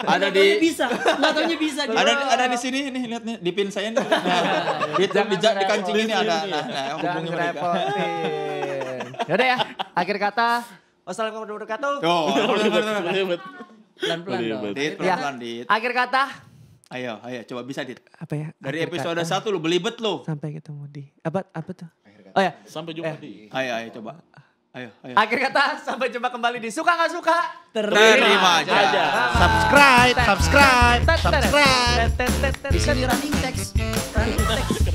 Speaker 3: Nggak taunya
Speaker 1: di
Speaker 3: bisa. Nggak taunya bisa. dia.
Speaker 1: ada di sini nih, lihat nih di pin saya nih. Nah, di kancing ini ada. Nah, hubungi
Speaker 2: Jangan
Speaker 1: mereka.
Speaker 2: repotin. Yaudah ya, akhir kata. Wassalamualaikum warahmatullahi wabarakatuh.
Speaker 1: Tuh,
Speaker 5: Ribet.
Speaker 3: Pelan-pelan dong.
Speaker 1: Dit,
Speaker 2: Ya,
Speaker 1: pelan-pelan, Dit.
Speaker 2: akhir kata.
Speaker 1: Ayo, coba bisa, Dit.
Speaker 2: Apa ya?
Speaker 1: Dari
Speaker 2: Akhir
Speaker 1: episode
Speaker 2: kata.
Speaker 1: 1 lu belibet lu.
Speaker 2: Sampai ketemu di. Apa tuh? Oh ya.
Speaker 5: Sampai jumpa di.
Speaker 1: Ayo, coba. Ayo.
Speaker 2: Akhir kata, sampai jumpa kembali di Suka Nggak Suka.
Speaker 1: Terima aja.
Speaker 4: Subscribe.
Speaker 3: Di sini running text. Running text.